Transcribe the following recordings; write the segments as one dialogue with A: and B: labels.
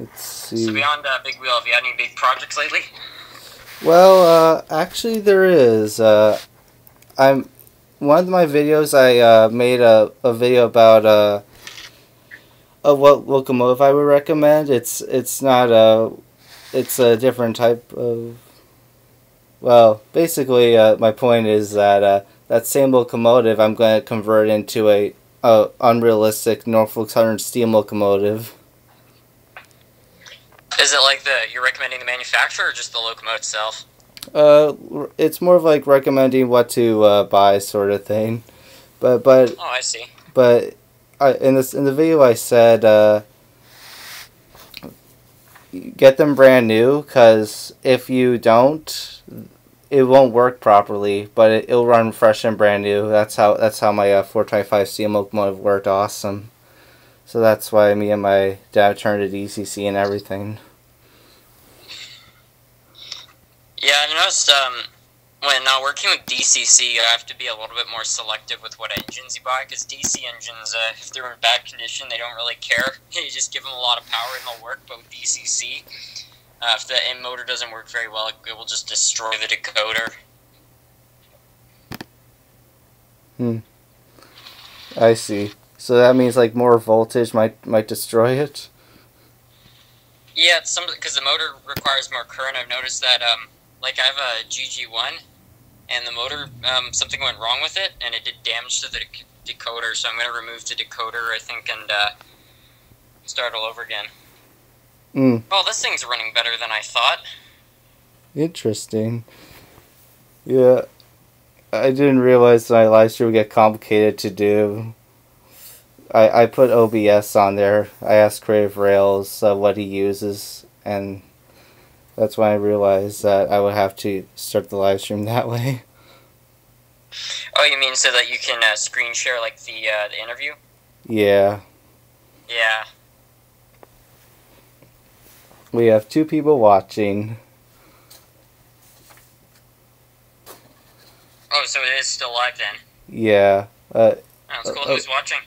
A: Let's
B: So
A: see.
B: beyond Big Wheel, have you had any big projects lately?
A: Well, actually, there is. I'm one of my videos. I made a video about what locomotive I would recommend. It's not a it's a different type of. Well, basically, my point is that that same locomotive I'm going to convert into a unrealistic Norfolk Southern steam locomotive.
B: Is it like you're recommending the manufacturer or just the locomotive itself?
A: Uh, it's more of like recommending what to buy, sort of thing. But but
B: Oh, I see.
A: but in the video I said get them brand new, because if you don't, it won't work properly. But it'll run fresh and brand new. That's how my 425 steam locomotive worked awesome. So that's why me and my dad turned to DCC and everything.
B: Yeah, I noticed when working with DCC, you have to be a little bit more selective with what engines you buy, because DC engines, if they're in bad condition, they don't really care. You just give them a lot of power and they'll work, but with DCC, if the end motor doesn't work very well, it will just destroy the decoder.
A: I see. So that means like more voltage might destroy it.
B: Yeah, it's because the motor requires more current. I've noticed that, like I have a GG1, and the motor, something went wrong with it, and it did damage to the decoder, so I'm going to remove the decoder, I think, and start all over again. Well, this thing's running better than I thought.
A: Interesting. Yeah, I didn't realize my live stream would get complicated to do. I put OBS on there. I asked Creative Rails what he uses, and that's when I realized that I would have to start the live stream that way.
B: Oh, you mean so that you can screen share, like, the interview?
A: Yeah.
B: Yeah.
A: We have 2 people watching.
B: Oh, so it is still live then?
A: Yeah.
B: That's cool. Who's watching?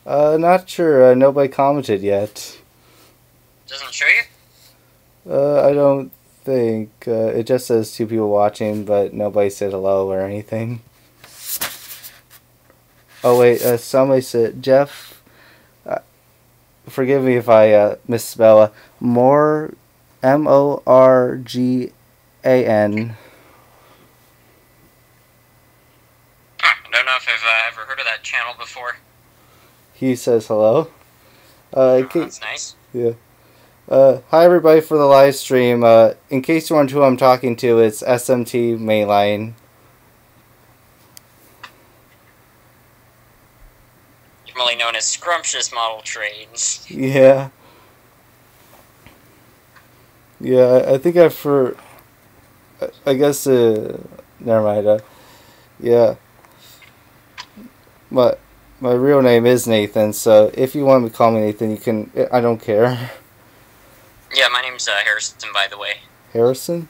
A: Not sure. Nobody commented yet.
B: Doesn't show you?
A: I don't think. It just says 2 people watching, but nobody said hello or anything. Oh wait, somebody said, Jeff, forgive me if I misspell, Morgan.
B: I don't know if I've ever heard of that channel before.
A: He says hello.
B: That's nice.
A: Yeah. Hi everybody for the live stream. In case you wonder who I'm talking to, it's SMT Mainline.
B: Formerly known as Scrumptious Model Trains.
A: Yeah. Yeah, I think I guess, never mind. Yeah. My real name is Nathan, so if you want to call me Nathan, you can. I don't care.
B: Yeah, my name's Harrison, by the way.
A: Harrison?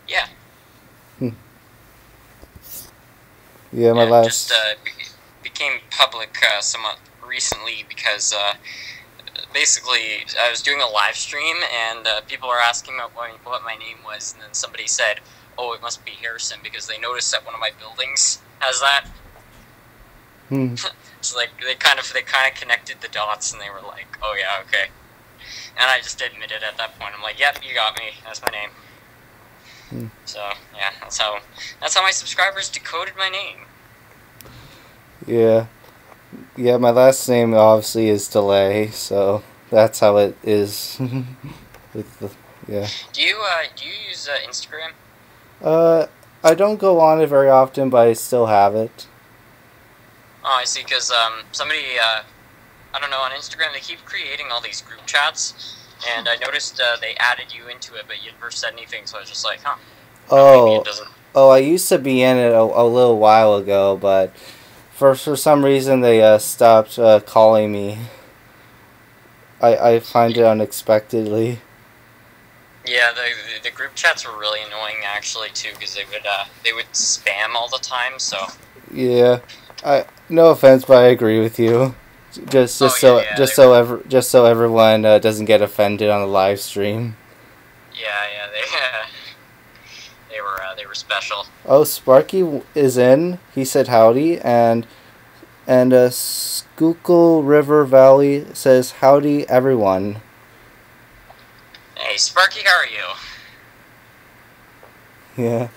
B: Yeah.
A: Yeah, my last...
B: just became public somewhat recently because basically I was doing a live stream and people were asking what my name was, and then somebody said, "Oh, it must be Harrison," because they noticed that one of my buildings has that. So like they kind of connected the dots, and they were like, "Oh yeah, okay." And I just admitted at that point. I'm like, "Yep, you got me. That's my name." So yeah, that's how my subscribers decoded my name.
A: Yeah. Yeah, my last name obviously is Delay, so that's how it is. Yeah.
B: Do you use Instagram?
A: I don't go on it very often, but I still have it.
B: Oh, I see, because somebody, I don't know, on Instagram, they keep creating all these group chats, and I noticed they added you into it, but you never said anything, so I was just like, huh. Maybe it doesn't.
A: I used to be in it a little while ago, but for some reason they stopped calling me. I find it unexpectedly.
B: Yeah, the group chats were really annoying, actually, too, because they would spam all the time, so...
A: Yeah. No offense, but I agree with you.
B: Oh yeah, yeah,
A: just so everyone doesn't get offended on the live stream.
B: yeah, they were special.
A: Oh, Sparky is in. He said howdy, and Schuylkill River Valley says howdy everyone.
B: Hey, Sparky, how are you?
A: Yeah.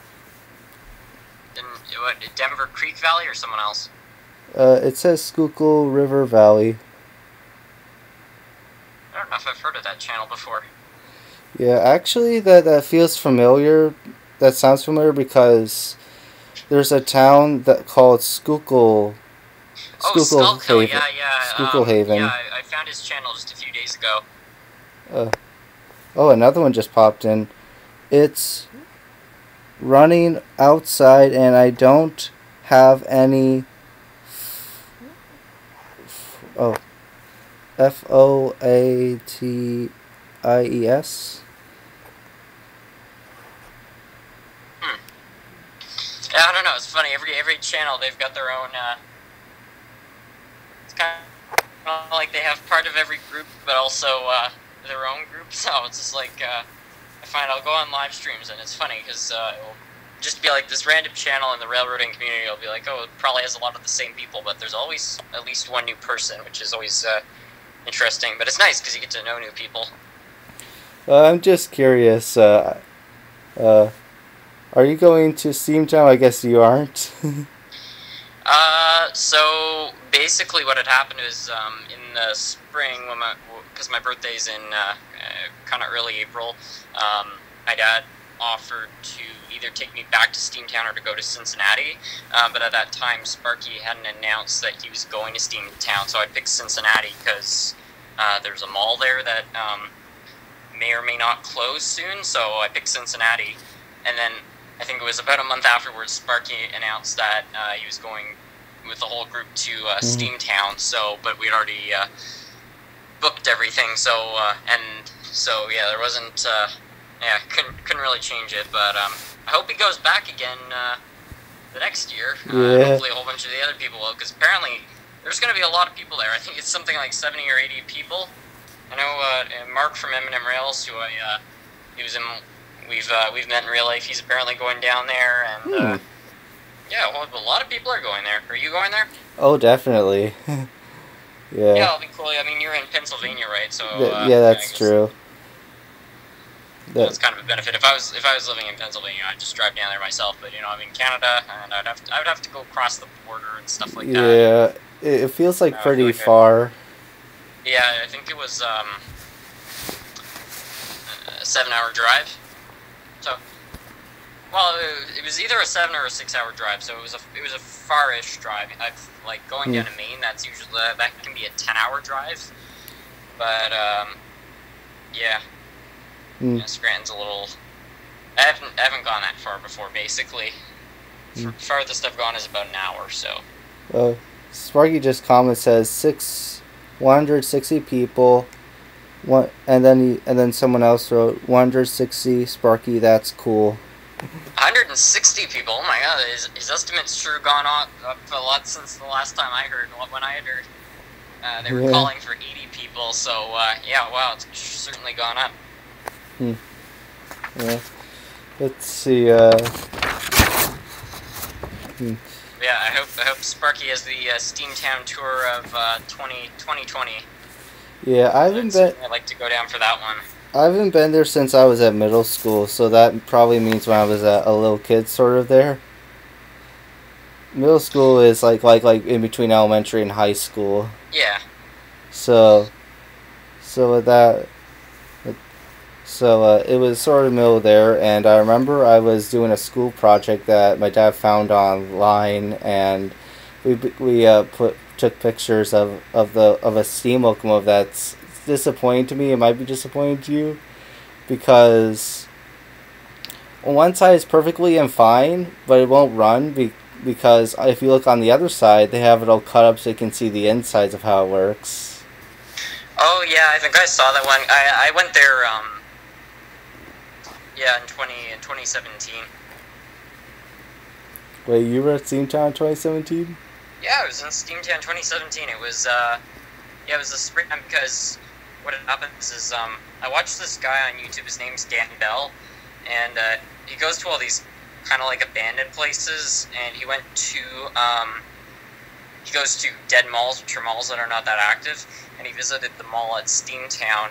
B: In what, Denver Creek Valley or someone else?
A: It says Schuylkill River Valley.
B: I don't know if I've heard of that channel before.
A: Yeah, actually, that feels familiar. That sounds familiar because there's a town that called Schuylkill.
B: Oh, Schuylkill,
A: Haven.
B: yeah.
A: Schuylkill Haven.
B: Yeah, I found his channel just a few days ago.
A: Oh, another one just popped in. It's running outside, and I don't have any. FOATIES.
B: Yeah, I don't know. It's funny. Every channel they've got their own. It's kind of like they have part of every group, but also their own group. So it's just like I find I'll go on live streams, and it's funny because it'll just be like this random channel in the railroading community. It'll be like, oh, it probably has a lot of the same people, but there's always at least one new person, which is always interesting. But it's nice because you get to know new people.
A: I'm just curious. Are you going to Steamtown? I guess you aren't.
B: So basically, what had happened is in the spring, because my birthday's in kind of early April, my dad offered to either take me back to Steamtown or to go to Cincinnati. But at that time, Sparky hadn't announced that he was going to Steamtown, so I picked Cincinnati because there's a mall there that may or may not close soon. So I picked Cincinnati, and then I think it was about a month afterwards, Sparky announced that he was going with the whole group to Steamtown. So, but we'd already booked everything. So, yeah, there wasn't. Yeah, couldn't really change it. But I hope he goes back again the next year. Hopefully, a whole bunch of the other people will, because apparently there's going to be a lot of people there. I think it's something like 70 or 80 people. I know Mark from M&M Rails, who he was in. We've met in real life. He's apparently going down there, and yeah, well, a lot of people are going there. Are you going there?
A: Oh, definitely. Yeah.
B: Yeah, it'll be cool. I mean, you're in Pennsylvania, right? So
A: yeah, that's true.
B: That's kind of a benefit. If I was living in Pennsylvania, I'd just drive down there myself. But I'm in Canada, and I would have to go across the border and stuff like that.
A: Yeah, it feels like pretty far.
B: Yeah, I think it was a 7-hour drive. So, well, it was either a 7 or a 6-hour drive. So it was a far-ish drive. Like going down to Maine. That's usually that can be a 10-hour drive. But yeah. Yeah, Scranton's a little. I haven't gone that far before. Basically, farthest I've gone is about an hour. So.
A: Sparky just comment says 160 people. And then someone else wrote 160 Sparky. That's cool.
B: 160 people. Oh my God, his estimate's sure gone up a lot since the last time I heard. When I had heard, they were calling for 80 people. So yeah, wow, it's certainly gone up.
A: Yeah. Let's see.
B: Yeah, I hope Sparky has the Steamtown tour of 2020.
A: Yeah,
B: I'd like to go down for that one.
A: I haven't been there since I was at middle school, so that probably means when I was a little kid, sort of there. Middle school is like in between elementary and high school.
B: Yeah.
A: So with that. So it was sort of middle there, and I remember I was doing a school project that my dad found online, and we took pictures of a steam locomotive that's disappointing to me. It might be disappointing to you, because on one side it's perfectly and fine, but it won't run because if you look on the other side, they have it all cut up so you can see the insides of how it works.
B: Oh yeah, I think I saw that one. I went there. Yeah, in 2017.
A: Wait, you were at Steamtown 2017?
B: Yeah, I was in Steamtown 2017. It was Yeah, it was a spring time because what happens is I watched this guy on YouTube. His name's Dan Bell, and he goes to all these kind of like abandoned places, and he goes to dead malls, which are malls that are not that active, and he visited the mall at Steamtown.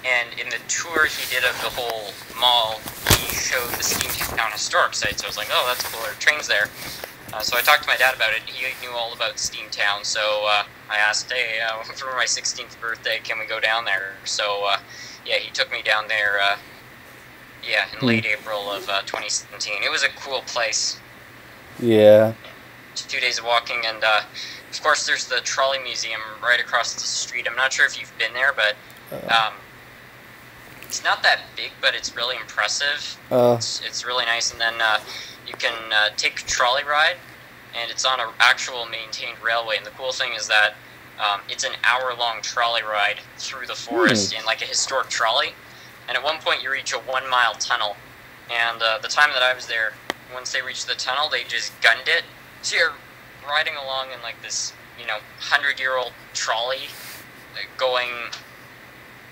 B: And in the tour he did of the whole mall, he showed the Steamtown historic site. So I was like, oh, that's cool. There are trains there. So I talked to my dad about it. He knew all about Steamtown. So I asked, hey, for my 16th birthday, can we go down there? So yeah, he took me down there. Yeah, in late April of 2017. It was a cool place.
A: Yeah.
B: 2 days of walking, and of course there's the trolley museum right across the street. I'm not sure if you've been there, but it's not that big, but it's really impressive. It's really nice, and then you can take a trolley ride, and it's on an actual maintained railway. And the cool thing is that it's an hour-long trolley ride through the forest in like a historic trolley. And at one point you reach a 1 mile tunnel, and the time that I was there, once they reached the tunnel, they just gunned it. So you're riding along in like this, 100-year-old trolley, going.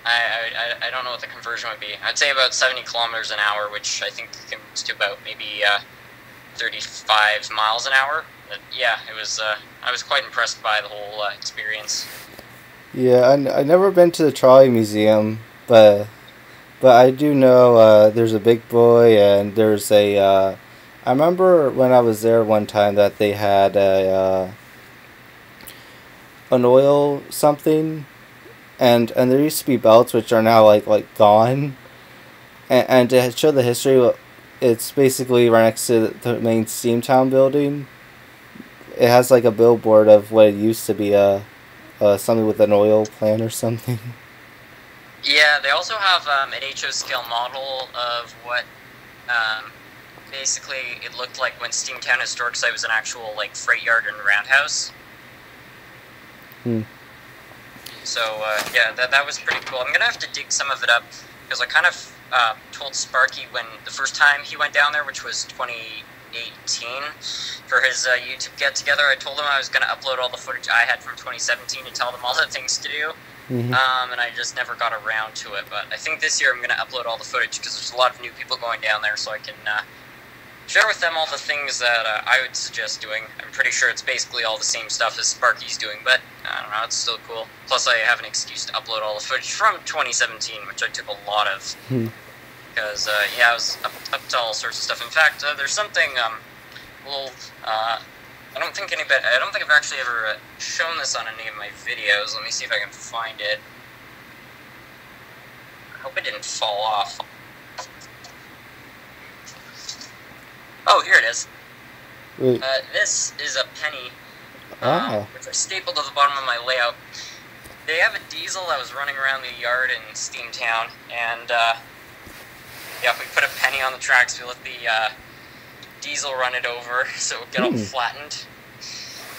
B: I don't know what the conversion would be. I'd say about 70 kilometers an hour, which I think comes to about maybe 35 miles an hour. But yeah, it was. I was quite impressed by the whole experience.
A: Yeah, I've never been to the trolley museum, but I do know there's a Big Boy, and there's a. I remember when I was there one time that they had an oil something, and there used to be belts which are now like gone, and to show the history, it's basically right next to the main Steamtown building. It has like a billboard of what it used to be something with an oil plant or something.
B: Yeah, they also have an HO scale model of what basically it looked like when Steamtown Historic Site was an actual like freight yard and roundhouse. So yeah, that was pretty cool. I'm gonna have to dig some of it up because I kind of told Sparky when the first time he went down there, which was 2018, for his YouTube get together. I told him I was gonna upload all the footage I had from 2017 and tell them all the things to do. And I just never got around to it. But I think this year I'm gonna upload all the footage because there's a lot of new people going down there, so I can share with them all the things that I would suggest doing. I'm pretty sure it's basically all the same stuff as Sparky's doing, but I don't know, it's still cool. Plus I have an excuse to upload all the footage from 2017, which I took a lot of. Because, yeah, I was up to all sorts of stuff. In fact, there's something, I don't think I've actually ever shown this on any of my videos. Let me see if I can find it. I hope it didn't fall off. Oh, here it is. This is a penny, which I stapled to the bottom of my layout. They have a diesel that was running around the yard in Steamtown, and yeah, we put a penny on the tracks. We let the diesel run it over, so it would get all flattened.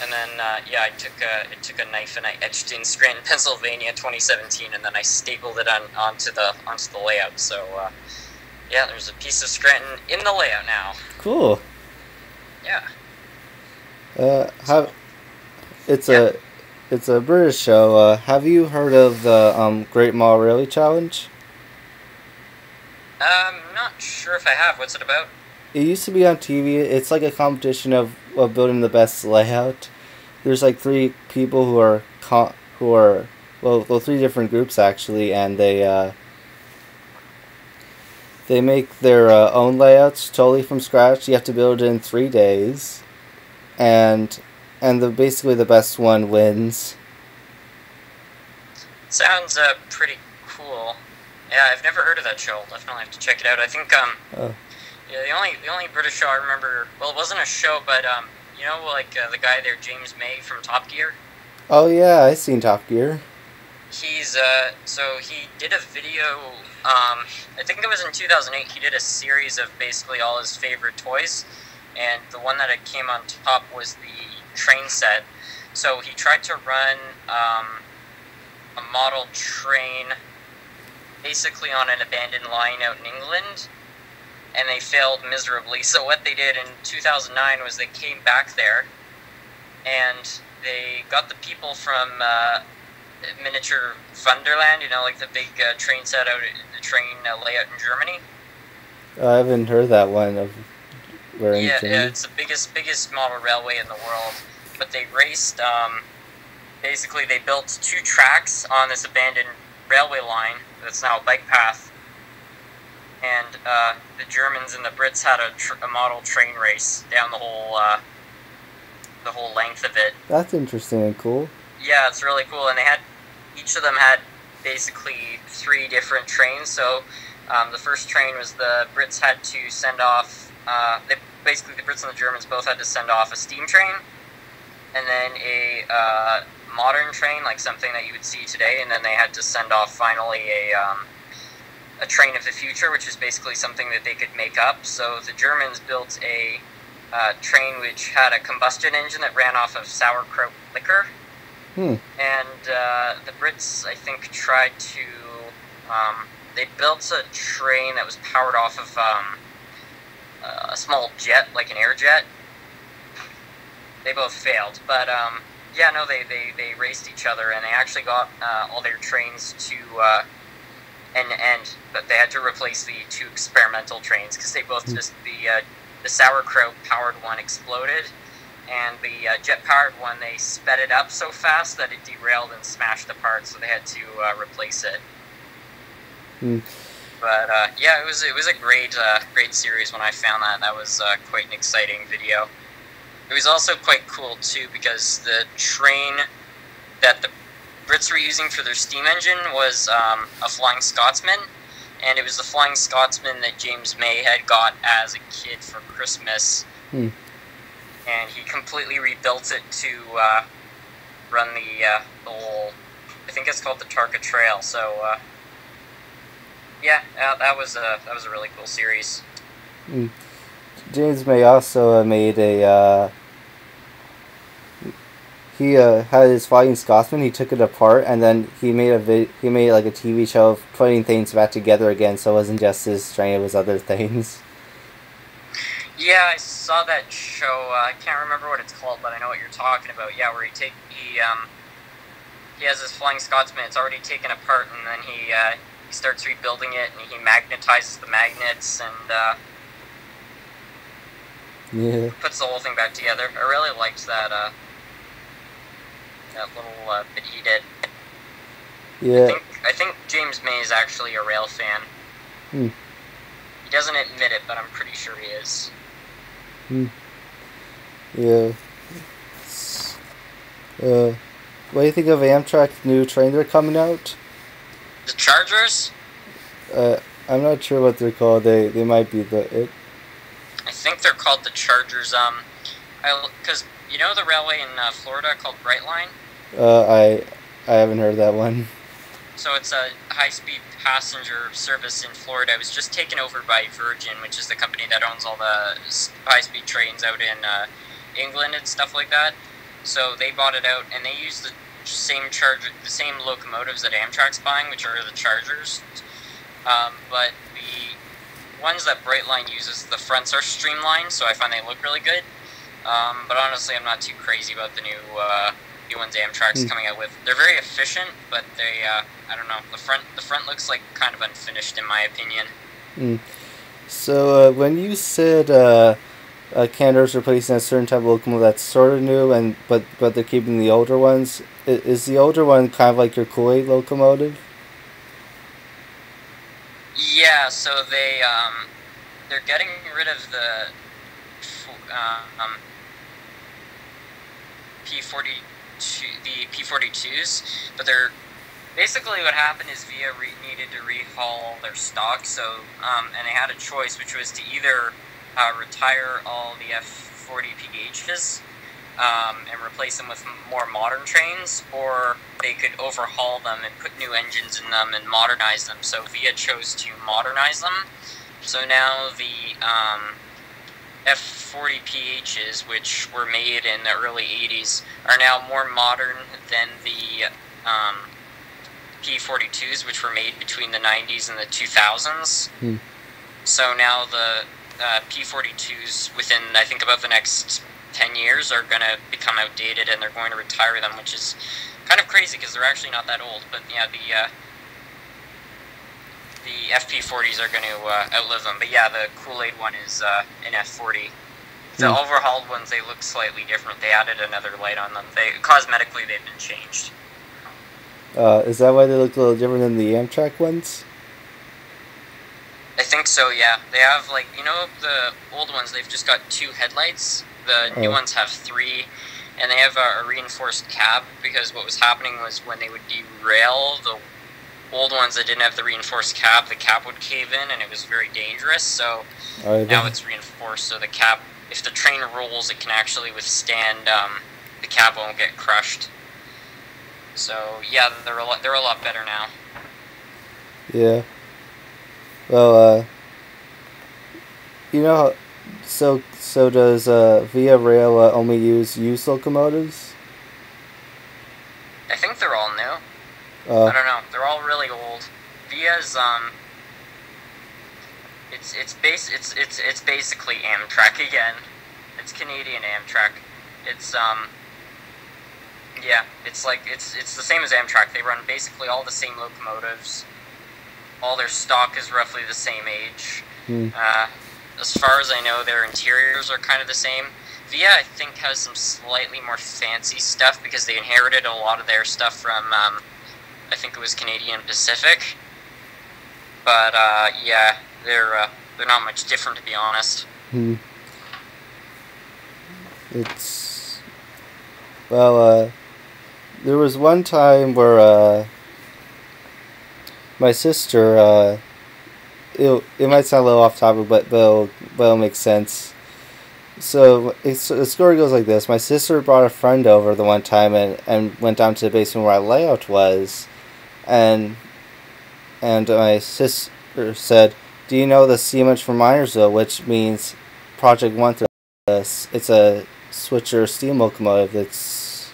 B: And then yeah, I took a knife and I etched in Scranton, Pennsylvania, 2017, and then I stapled it onto the layout. So. Yeah, there's a piece of Scranton in the layout now.
A: Cool.
B: Yeah.
A: It's a British show. Have you heard of the Great Mall Rally Challenge?
B: Not sure if I have. What's it about?
A: It used to be on TV. It's like a competition of building the best layout. There's like three people who are three different groups actually, and they make their own layouts totally from scratch. You have to build it in 3 days, and basically the best one wins.
B: Sounds pretty cool. Yeah, I've never heard of that show. I'll definitely have to check it out. I think yeah, the only British show I remember. Well, it wasn't a show, but like the guy there, James May from Top Gear.
A: Oh yeah, I seen Top Gear.
B: He's so he did a video. I think it was in 2008. He did a series of basically all his favorite toys, and the one that it came on top was the train set. So he tried to run a model train basically on an abandoned line out in England, and they failed miserably. So what they did in 2009 was they came back there, and they got the people from miniature Wonderland. You know, like the big train set out, the train layout in Germany.
A: I haven't heard that one of where in
B: Yeah,
A: Germany.
B: it's the biggest model railway in the world. But they raced. Basically, they built 2 tracks on this abandoned railway line that's now a bike path. And the Germans and the Brits had a model train race down the whole length of it.
A: That's interesting and cool.
B: Yeah, it's really cool. And each of them had basically 3 different trains. So the first train was the Brits had to send off. Basically, the Brits and the Germans both had to send off a steam train, and then a modern train, like something that you would see today, and then they had to send off finally a train of the future, which is basically something that they could make up. So the Germans built a train which had a combustion engine that ran off of sauerkraut liquor. And the Brits, I think, tried to... they built a train that was powered off of a small jet, like an air jet. They both failed, but yeah, no, they raced each other, and they actually got all their trains to end, but they had to replace the 2 experimental trains because they both just the sauerkraut powered one exploded, and the jet powered one, they sped it up so fast that it derailed and smashed apart, so they had to replace it. But yeah, it was a great series when I found that. That was quite an exciting video. It was also quite cool too because the train that the Brits were using for their steam engine was a Flying Scotsman, and it was the Flying Scotsman that James May had got as a kid for Christmas. And he completely rebuilt it to run the whole, I think it's called the Tarka Trail. So yeah, that was a really cool series.
A: James May also made a. He had his Flying Scotsman. He took it apart, and then he made like a TV show of putting things back together again. So it wasn't just his train; it was other things.
B: Yeah, I saw that show. I can't remember what it's called, but I know what you're talking about. Yeah, where he has this Flying Scotsman. It's already taken apart, and then he starts rebuilding it, and he magnetizes the magnets and puts the whole thing back together. I really liked that that little bit he did.
A: Yeah.
B: I think James May is actually a rail fan. He doesn't admit it, but I'm pretty sure he is.
A: Yeah. What do you think of Amtrak's new train they're coming out?
B: The Chargers?
A: I'm not sure what they're called. They might be it.
B: I think they're called the Chargers. Because you know the railway in Florida called Brightline?
A: I haven't heard that one.
B: So it's a high-speed passenger service in Florida. It was just taken over by Virgin, which is the company that owns all the high-speed trains out in England and stuff like that. So they bought it out, and they use the same locomotives that Amtrak's buying, which are the Chargers. But the ones that Brightline uses, the fronts are streamlined, so I find they look really good. But honestly, I'm not too crazy about the new ones Amtrak's coming out with. They're very efficient, but they, I don't know, the front looks like kind of unfinished in my opinion.
A: So when you said Canada's replacing a certain type of locomotive that's sort of new, but they're keeping the older ones, is the older one kind of like your Kool-Aid locomotive?
B: Yeah, so they're getting rid of the P42s, but they're basically what happened is VIA needed to rehaul their stock, so and they had a choice, which was to either retire all the F40 PHs and replace them with more modern trains, or they could overhaul them and put new engines in them and modernize them. So VIA chose to modernize them. So now the F40 PHs, which were made in the early 80s, are now more modern than the P42s, which were made between the 90s and the 2000s. So now the P42s, within, I think, about the next 10 years, are going to become outdated, and they're going to retire them, which is Kind of crazy because they're actually not that old, but yeah, the FP40s are going to outlive them. But yeah, the Kool-Aid one is an F40. The overhauled ones, they look slightly different. They added another light on them. Cosmetically, they've been changed.
A: Is that why they look a little different than the Amtrak ones?
B: I think so, yeah. They have, like, you know, the old ones, they've just got 2 headlights. The new ones have 3, and they have a reinforced cab, because what was happening was when they would derail, the old ones that didn't have the reinforced cab, the cab would cave in, and it was very dangerous, so now it's reinforced, so the cab, if the train rolls, it can actually withstand, the cab won't get crushed. So, yeah, they're a lot better now.
A: Yeah. Well, you know, so does Via Rail only use used locomotives?
B: I think they're all new. I don't know. They're all really old. Via's it's basically Amtrak again. It's Canadian Amtrak. It's yeah, it's the same as Amtrak. They run basically all the same locomotives. All their stock is roughly the same age. As far as I know, their interiors are kind of the same. Via, I think, has some slightly more fancy stuff because they inherited a lot of their stuff from, I think it was Canadian Pacific. But yeah, they're not much different, to be honest.
A: It's well, there was one time where my sister, it might sound a little off topic, but it'll make sense. So the story goes like this: my sister brought a friend over the one time and went down to the basement where our layout was, and my sister said, "Do you know the Siemens from Myersville, which means Project 1? It's a switcher steam locomotive. It's..."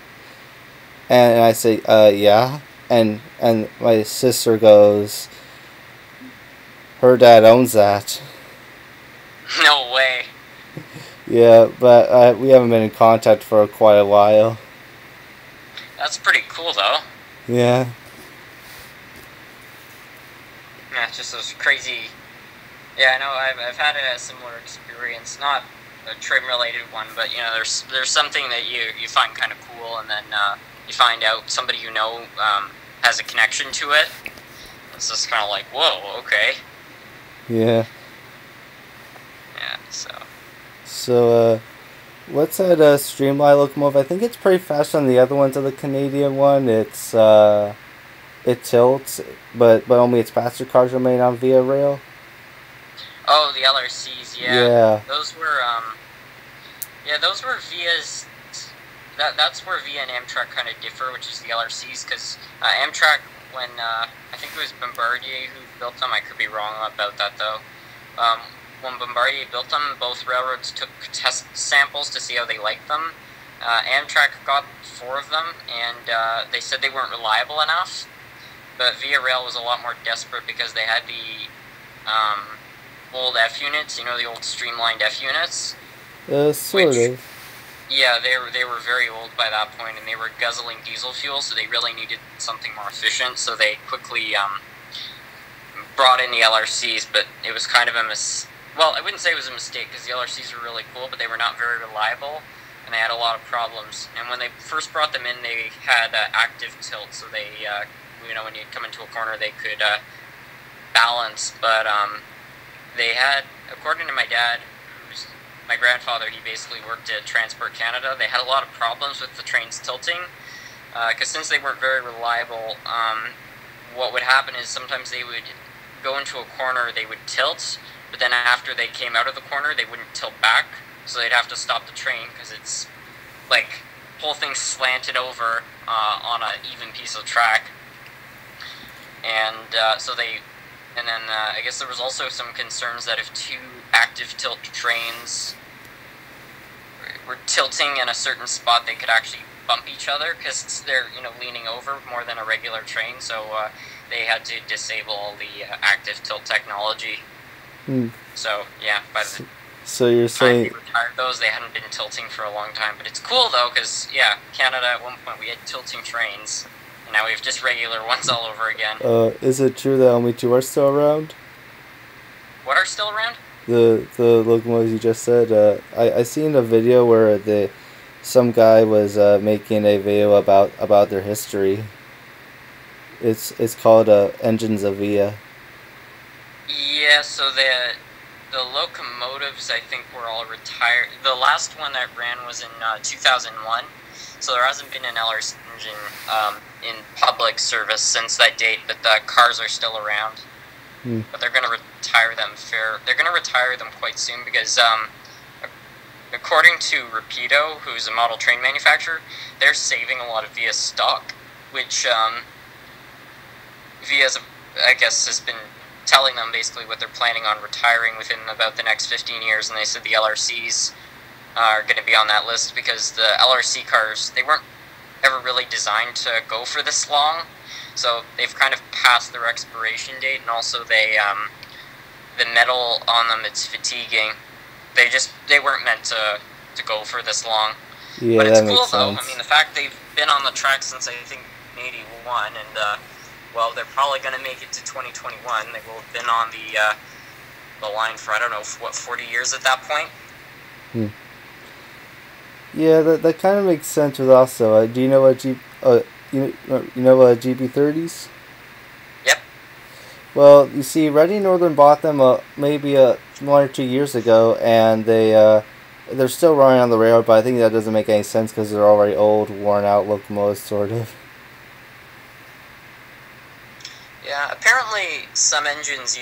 A: And I say, yeah. And my sister goes, "Her dad owns that."
B: No way.
A: Yeah, but we haven't been in contact for quite a while.
B: That's pretty cool, though.
A: Yeah.
B: Yeah, it's just those crazy... Yeah, I know, I've had a similar experience. Not a train-related one, but, you know, there's something that you find kind of cool, and then you find out somebody you know has a connection to it. It's just kind of like, whoa, okay.
A: Yeah.
B: Yeah, so...
A: So, what's that Streamline locomotive? I think it's pretty fast on the other ones of the Canadian one. It's, it tilts, but only its passenger cars remain on Via Rail.
B: Oh, the LRCs, yeah. Those were Via's... That's where Via and Amtrak kind of differ, which is the LRCs, because Amtrak, when, I think it was Bombardier who built them, I could be wrong about that, though. When Bombardier built them, both railroads took test samples to see how they liked them. Amtrak got 4 of them, and they said they weren't reliable enough. But Via Rail was a lot more desperate because they had the old F units, you know, the old streamlined F units.
A: Sort of.
B: Yeah, they were very old by that point, and they were guzzling diesel fuel, so they really needed something more efficient. So they quickly brought in the LRCs, but it was kind of a well, I wouldn't say it was a mistake, because the LRCs were really cool, but they were not very reliable, and they had a lot of problems. And when they first brought them in, they had active tilt, so they, you know, when you come into a corner, they could balance. But they had, according to my dad, who's my grandfather, he basically worked at Transport Canada, they had a lot of problems with the trains tilting, because since they weren't very reliable, what would happen is sometimes they would go into a corner, they would tilt, but then after they came out of the corner, they wouldn't tilt back, so they'd have to stop the train, because it's, like, whole thing slanted over on an even piece of track. And so they, and then I guess there was also some concerns that if 2 active tilt trains were tilting in a certain spot, they could actually bump each other, because they're, you know, leaning over more than a regular train, so they had to disable all the active tilt technology. So, yeah,
A: So you're
B: Time they
A: saying,
B: retired those, they hadn't been tilting for a long time. But it's cool though, because yeah, Canada at one point we had tilting trains, and now we have just regular ones all over again.
A: is it true that only two are still around?
B: What are still around?
A: The locomotives you just said. I seen a video where some guy was making a video about their history. It's called Engines of Via.
B: Yeah, so the locomotives I think were all retired. The last one that ran was in 2001, so there hasn't been an LRC engine in public service since that date. But the cars are still around. But they're going to retire them They're going to retire them quite soon because, according to Rapido, who's a model train manufacturer, they're saving a lot of Via stock, which Via's, I guess, has been telling them basically what they're planning on retiring within about the next 15 years, and they said the LRCs are going to be on that list because the LRC cars, they weren't ever really designed to go for this long. So they've kind of passed their expiration date, and also the metal on them, it's fatiguing. They weren't meant to go for this long.
A: Yeah,
B: but it's
A: that
B: cool
A: makes
B: though.
A: sense.
B: I mean, the fact they've been on the track since I think '81, and well, they're probably going to make it to 2021. They will have been on the line for I don't know what 40 years at that point.
A: Yeah, that kind of makes sense with also. Do you know what you know GB30s?
B: Yep.
A: Well, you see, Ready Northern bought them maybe 1 or 2 years ago, and they're still running on the railroad. But I think that doesn't make any sense because they're already old, worn out locomotives, sort of.
B: Yeah. Apparently, some engines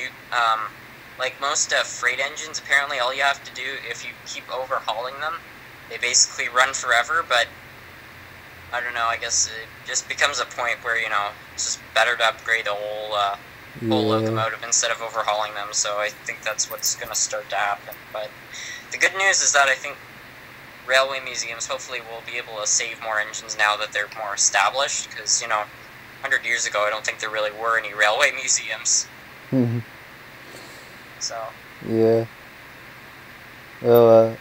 B: like most freight engines, apparently all you have to do if you keep overhauling them, they basically run forever. But I don't know, I guess it just becomes a point where, it's just better to upgrade the whole locomotive instead of overhauling them, so I think that's what's going to start to happen. But the good news is that I think railway museums hopefully will be able to save more engines now that they're more established, because, 100 years ago I don't think there really were any railway museums. So.
A: Yeah. Well,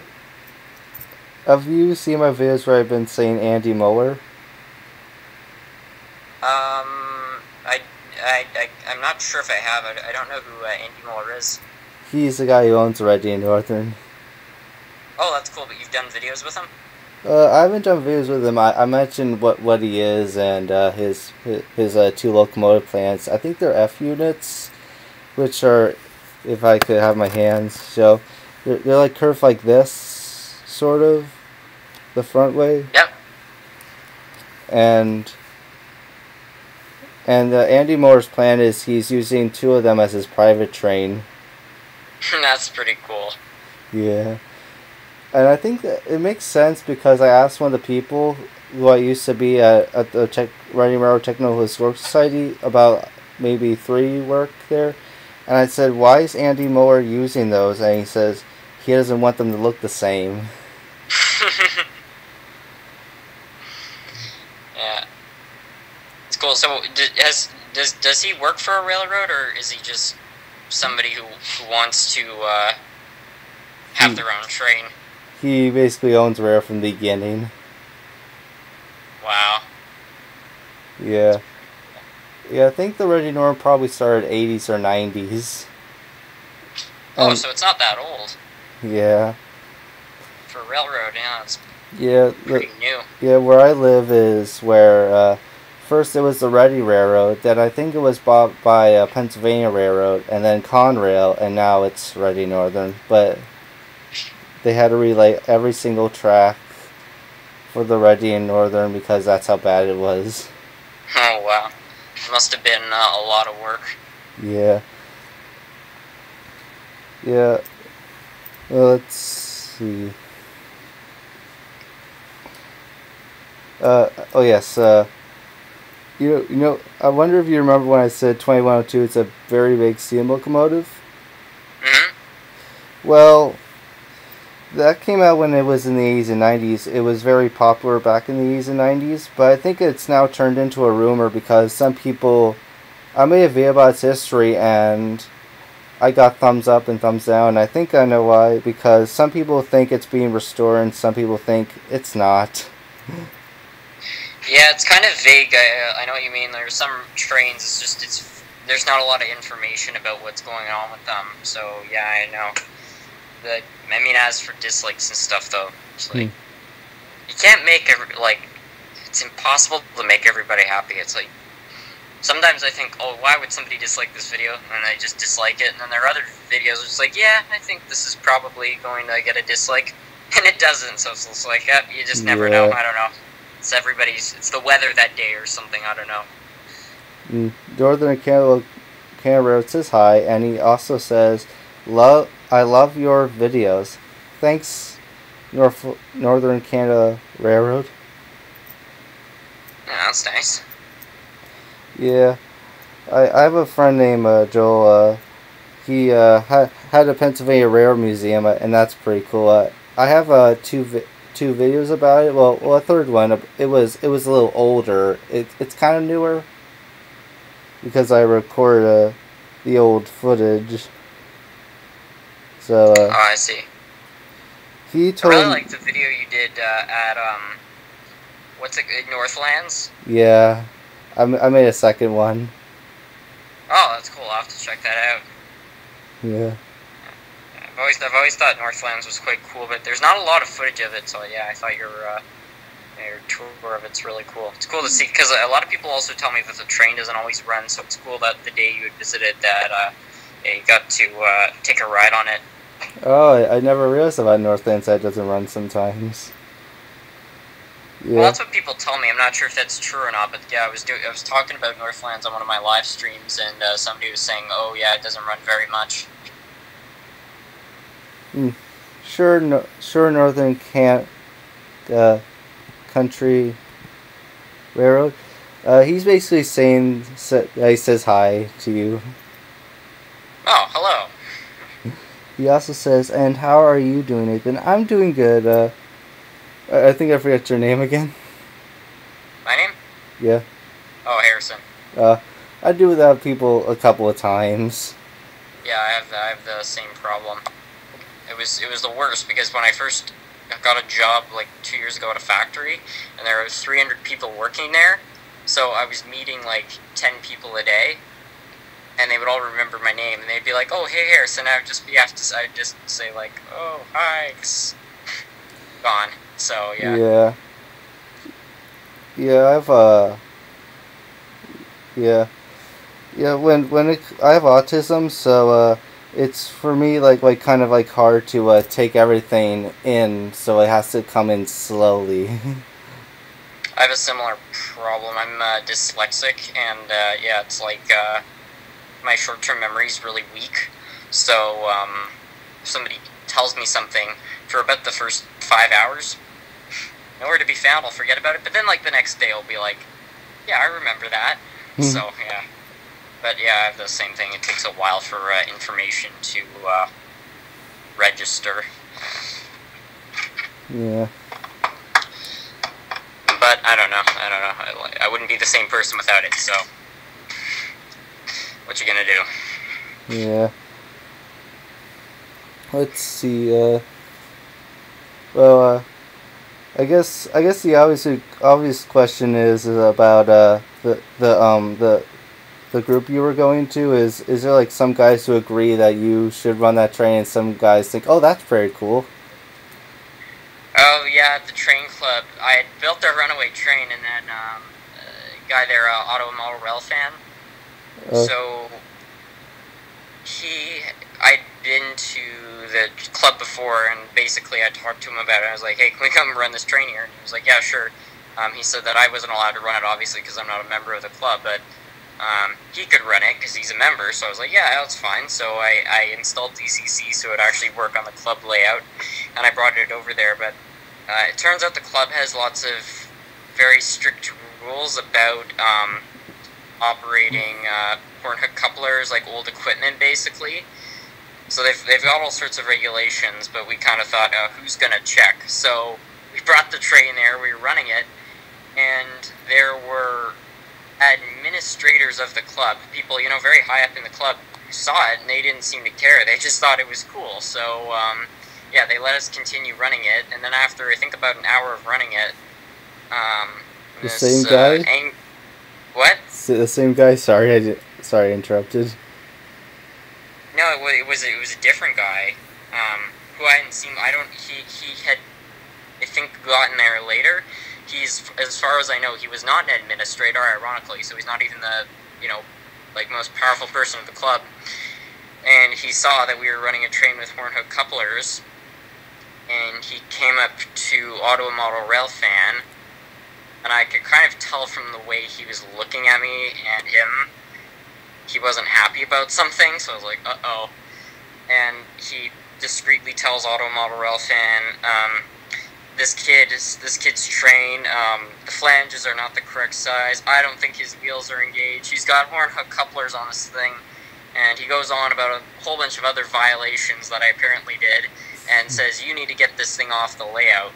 A: have you seen my videos where I've been saying Andy Muller?
B: I'm not sure if I have. I don't know who Andy Muller is.
A: He's the guy who owns Ready Northern.
B: Oh, that's cool, but you've done videos with him?
A: I haven't done videos with him. I mentioned what he is and his 2 locomotive plants. I think they're F units, which are, if I could have my hands show, they're like curved like this, sort of, the front way.
B: Yep.
A: And Andy Moore's plan is he's using 2 of them as his private train.
B: That's pretty cool.
A: Yeah. And I think that it makes sense because I asked one of the people who I used to be at the Writing Railroad Technical Historical Society about maybe 3 work there. And I said, why is Andy Moore using those? And he says he doesn't want them to look the same.
B: Yeah. It's cool. So does he work for a railroad, or is he just somebody who wants to have their own train?
A: He basically owns rail from the beginning.
B: Wow.
A: Yeah. Yeah, I think the Ready Northern probably started 80s or 90s.
B: Oh, so it's not that old.
A: Yeah.
B: For a railroad, yeah, it's pretty new.
A: Yeah, where I live is where first it was the Ready Railroad, then I think it was bought by Pennsylvania Railroad, and then Conrail, and now it's Ready Northern. But they had to relay every single track for the Ready and Northern because that's how bad it was.
B: Oh, wow. Must have been a lot of work.
A: Yeah. Yeah. Well, let's see. Oh yes. You know. I wonder if you remember when I said 2102. It's a very big steam locomotive. Well, that came out when it was in the 80s and 90s. It was very popular back in the 80s and 90s, but I think it's now turned into a rumor because some people... I made a video about its history, and I got thumbs up and thumbs down. I think I know why, because some people think it's being restored and some people think it's not.
B: Yeah, it's kind of vague. I know what you mean. There's some trains. There's not a lot of information about what's going on with them. So yeah, I know. As for dislikes and stuff, though, it's like you can't make it's impossible to make everybody happy. It's like sometimes I think, oh, why would somebody dislike this video? And I just dislike it. And then there are other videos which is like, yeah, I think this is probably going to get a dislike, and it doesn't. So it's just like, you just never know. I don't know. It's the weather that day or something. I don't know.
A: Northern Canada says hi, and he also says, I love your videos. Thanks, Northern Canada Railroad.
B: Yeah, that's nice.
A: Yeah, I have a friend named Joel. He had a Pennsylvania Railroad Museum, and that's pretty cool. I have two videos about it. Well, a third one. It was a little older. It's kind of newer because I record the old footage. So.
B: Oh, I see.
A: He told.
B: I really like the video you did at Northlands.
A: Yeah, I made a second one.
B: Oh, that's cool. I'll have to check that out.
A: Yeah.
B: I've always thought Northlands was quite cool, but there's not a lot of footage of it. So yeah, I thought your tour of it's really cool. It's cool to see because a lot of people also tell me that the train doesn't always run. So it's cool that the day you had visited that you got to take a ride on it.
A: Oh, I never realized about Northlands that doesn't run sometimes.
B: Yeah. Well, that's what people tell me. I'm not sure if that's true or not, but yeah, I was talking about Northlands on one of my live streams, and somebody was saying, "Oh yeah, it doesn't run very much."
A: Sure, Northern Country Railroad. He's basically saying he says hi to you.
B: Oh, hello.
A: He also says, "And how are you doing, Nathan?" I'm doing good. I think I forgot your name again.
B: My name?
A: Yeah.
B: Oh, Harrison.
A: I do that people a couple of times.
B: Yeah, I have the same problem. It was the worst because when I first got a job like 2 years ago at a factory, and there was 300 people working there, so I was meeting like 10 people a day, and they would all remember my name, and they'd be like, "Oh, hey Harrison," I'd just say like, "Oh, hi," gone. So yeah.
A: Yeah, I've when I have autism, so it's for me like kind of like hard to take everything in, so it has to come in slowly.
B: I have a similar problem. I'm dyslexic, and it's like my short-term memory is really weak. So if somebody tells me something for about the first 5 hours, nowhere to be found, I'll forget about it. But then like the next day, I'll be like, yeah, I remember that. So yeah. But yeah, I have the same thing. It takes a while for information to register.
A: Yeah.
B: But I don't know. I wouldn't be the same person without it. So, what you gonna do?
A: Yeah. Let's see. Well, I guess the obvious question is about the group you were going to. Is there like some guys who agree that you should run that train, and some guys think, oh, that's pretty cool?
B: Oh yeah, at the train club, I had built a runaway train, and then a guy there, Otto Morel fan. So I'd been to the club before, and basically I talked to him about it. I was like, hey, can we come run this train here? And he was like, yeah, sure. He said that I wasn't allowed to run it, obviously, because I'm not a member of the club, but he could run it because he's a member. So I was like, yeah, that's fine. So I installed DCC so it would actually work on the club layout, and I brought it over there. But it turns out the club has lots of very strict rules about operating horn hook couplers, like old equipment, basically. So they've got all sorts of regulations, but we kind of thought, who's going to check? So we brought the train there, we were running it, and there were administrators of the club, people, very high up in the club, saw it and they didn't seem to care. They just thought it was cool. So yeah, they let us continue running it, and then after I think about an hour of running it,
A: The same guy?
B: What?
A: The same guy? Sorry, I interrupted.
B: No, it was a different guy, who I hadn't seen. He had, I think, gotten there later. He's, as far as I know, he was not an administrator, ironically, so he's not even the, like, most powerful person of the club. And he saw that we were running a train with horn hook couplers, and he came up to Ottawa Model Railfan, and I could kind of tell from the way he was looking at me and him, he wasn't happy about something, so I was like, uh-oh. And he discreetly tells Ottawa Model Railfan, this kid's train, the flanges are not the correct size, I don't think his wheels are engaged, he's got horn hook couplers on this thing, and he goes on about a whole bunch of other violations that I apparently did, and says, you need to get this thing off the layout.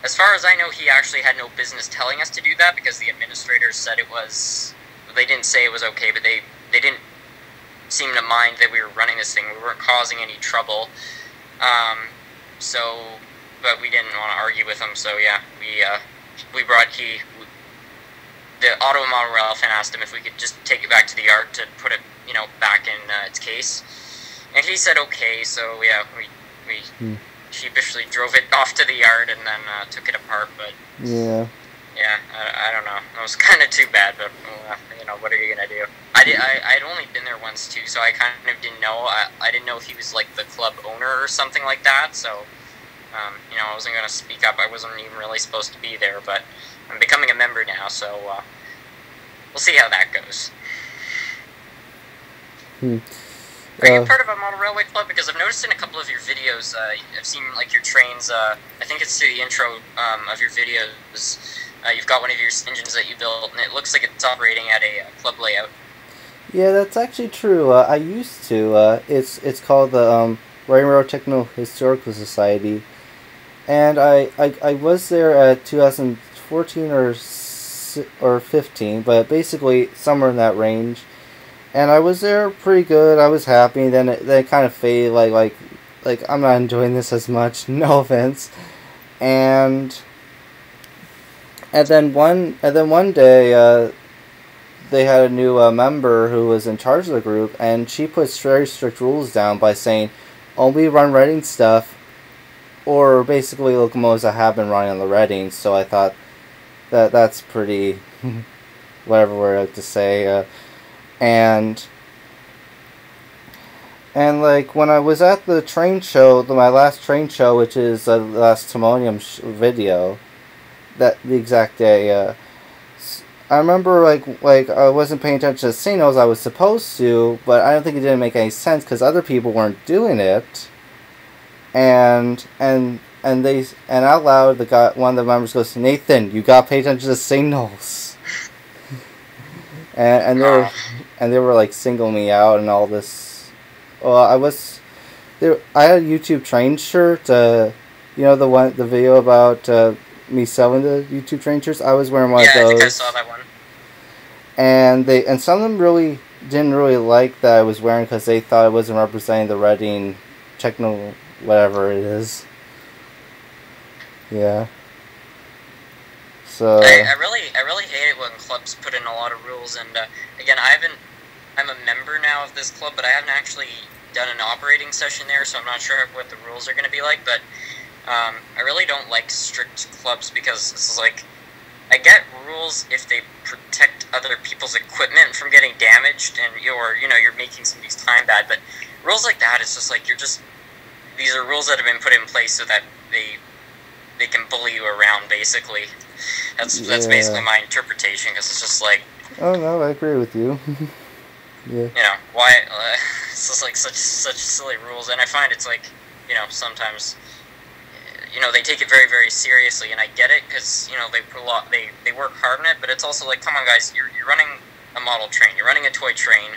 B: As far as I know, he actually had no business telling us to do that, because the administrators said it was, they didn't say it was okay, but they didn't seem to mind that we were running this thing, we weren't causing any trouble, but we didn't want to argue with him, so yeah, the Ottawa Model Railfan asked him if we could just take it back to the yard to put it, back in its case. And he said okay, so yeah, we sheepishly drove it off to the yard and then took it apart, but
A: yeah,
B: I don't know. It was kind of too bad, but what are you gonna do? I'd only been there once too, so I kind of didn't know. I didn't know if he was like the club owner or something like that, so I wasn't gonna speak up. I wasn't even really supposed to be there, but I'm becoming a member now, so we'll see how that goes. Are you part of a model railway club? Because I've noticed in a couple of your videos, I've seen like your trains. I think it's to the intro of your videos. You've got one of your engines that you built, and it looks like it's operating at a club layout.
A: Yeah, that's actually true. I used to. It's called the Railroad Techno Historical Society, and I was there at 2014 or 15, but basically somewhere in that range. And I was there pretty good. I was happy. Then it kind of faded. Like I'm not enjoying this as much. No offense. And then one day they had a new member who was in charge of the group, and she put very strict rules down by saying only run Reading stuff, or basically locomotives that have been running on the Reading. So I thought that's pretty whatever word I like to say. And like when I was at the train show, my last train show, which is the last Timonium video, that the exact day, I remember like I wasn't paying attention to signals I was supposed to, but I don't think it didn't make any sense because other people weren't doing it, and out loud one of the members goes, Nathan, you gotta pay attention to signals. And they were like singling me out and all this. Well, I had a YouTube train shirt. The video about me selling the YouTube train shirts. I was wearing one of those. Yeah, I think I saw that one. And some of them really didn't really like that I was wearing because they thought I wasn't representing the Reading techno whatever it is. Yeah. So
B: I really hate it when clubs put in a lot of rules, and again, I'm a member now of this club, but I haven't actually done an operating session there, so I'm not sure what the rules are going to be like, but I really don't like strict clubs because this is like, I get rules if they protect other people's equipment from getting damaged and you're making somebody's time bad, but rules like that, it's just like these are rules that have been put in place so that they can bully you around, basically. That's basically my interpretation, because it's just like...
A: Oh, no, I agree with you. Yeah.
B: Why... it's just like such silly rules, and I find it's like, sometimes, they take it very, very seriously, and I get it, because, they put a lot... They work hard on it, but it's also like, come on, guys, you're running a model train, you're running a toy train.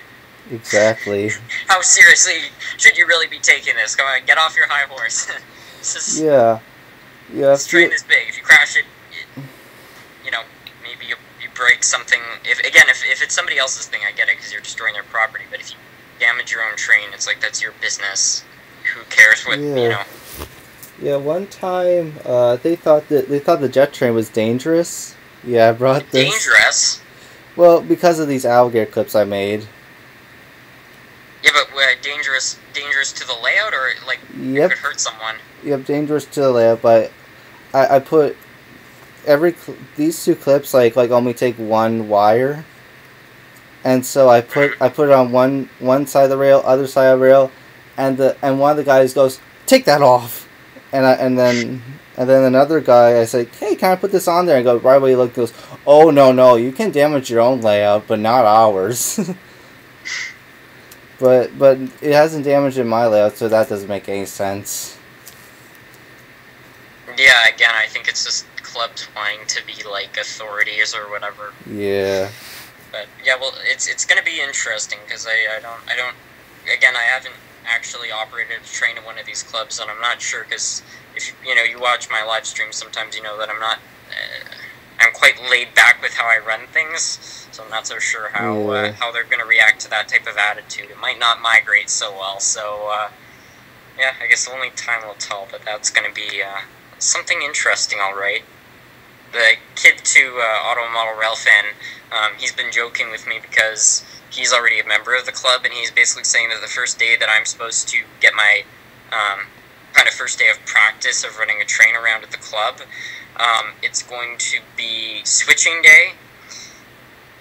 A: Exactly.
B: How seriously should you really be taking this? Come on, get off your high horse.
A: Yeah.
B: This train is big. If you crash it, maybe you break something, if it's somebody else's thing, I get it because you're destroying their property. But if you damage your own train, it's like that's your business. Who cares what you know?
A: Yeah, one time they thought the jet train was dangerous. Yeah, I brought this.
B: Dangerous?
A: Well, because of these alligator clips I made.
B: Yeah, but dangerous to the layout, or like it could hurt someone.
A: Yep, dangerous to the layout. But I put these two clips like only take one wire, and so I put it on one side of the rail, other side of the rail, and one of the guys goes, "Take that off," and then another guy, I say, "Hey, can I put this on there?" And go right away. He look goes, "Oh no, you can damage your own layout, but not ours." but it hasn't damaged in my layout, so that doesn't make any sense.
B: Yeah, again, I think it's just clubs wanting to be like authorities or whatever.
A: Yeah.
B: But yeah, well, it's gonna be interesting because I don't. Again, I haven't actually operated a train in one of these clubs, and I'm not sure because if you watch my live stream, sometimes you know that I'm not. I'm quite laid back with how I run things, so I'm not so sure how they're gonna react to that type of attitude. It might not migrate so well, so yeah, I guess only time will tell. But that's gonna be something interesting, all right. The kid to Auto Model Rail fan, he's been joking with me because he's already a member of the club, and he's basically saying that the first day that I'm supposed to get my kind of first day of practice of running a train around at the club, it's going to be switching day,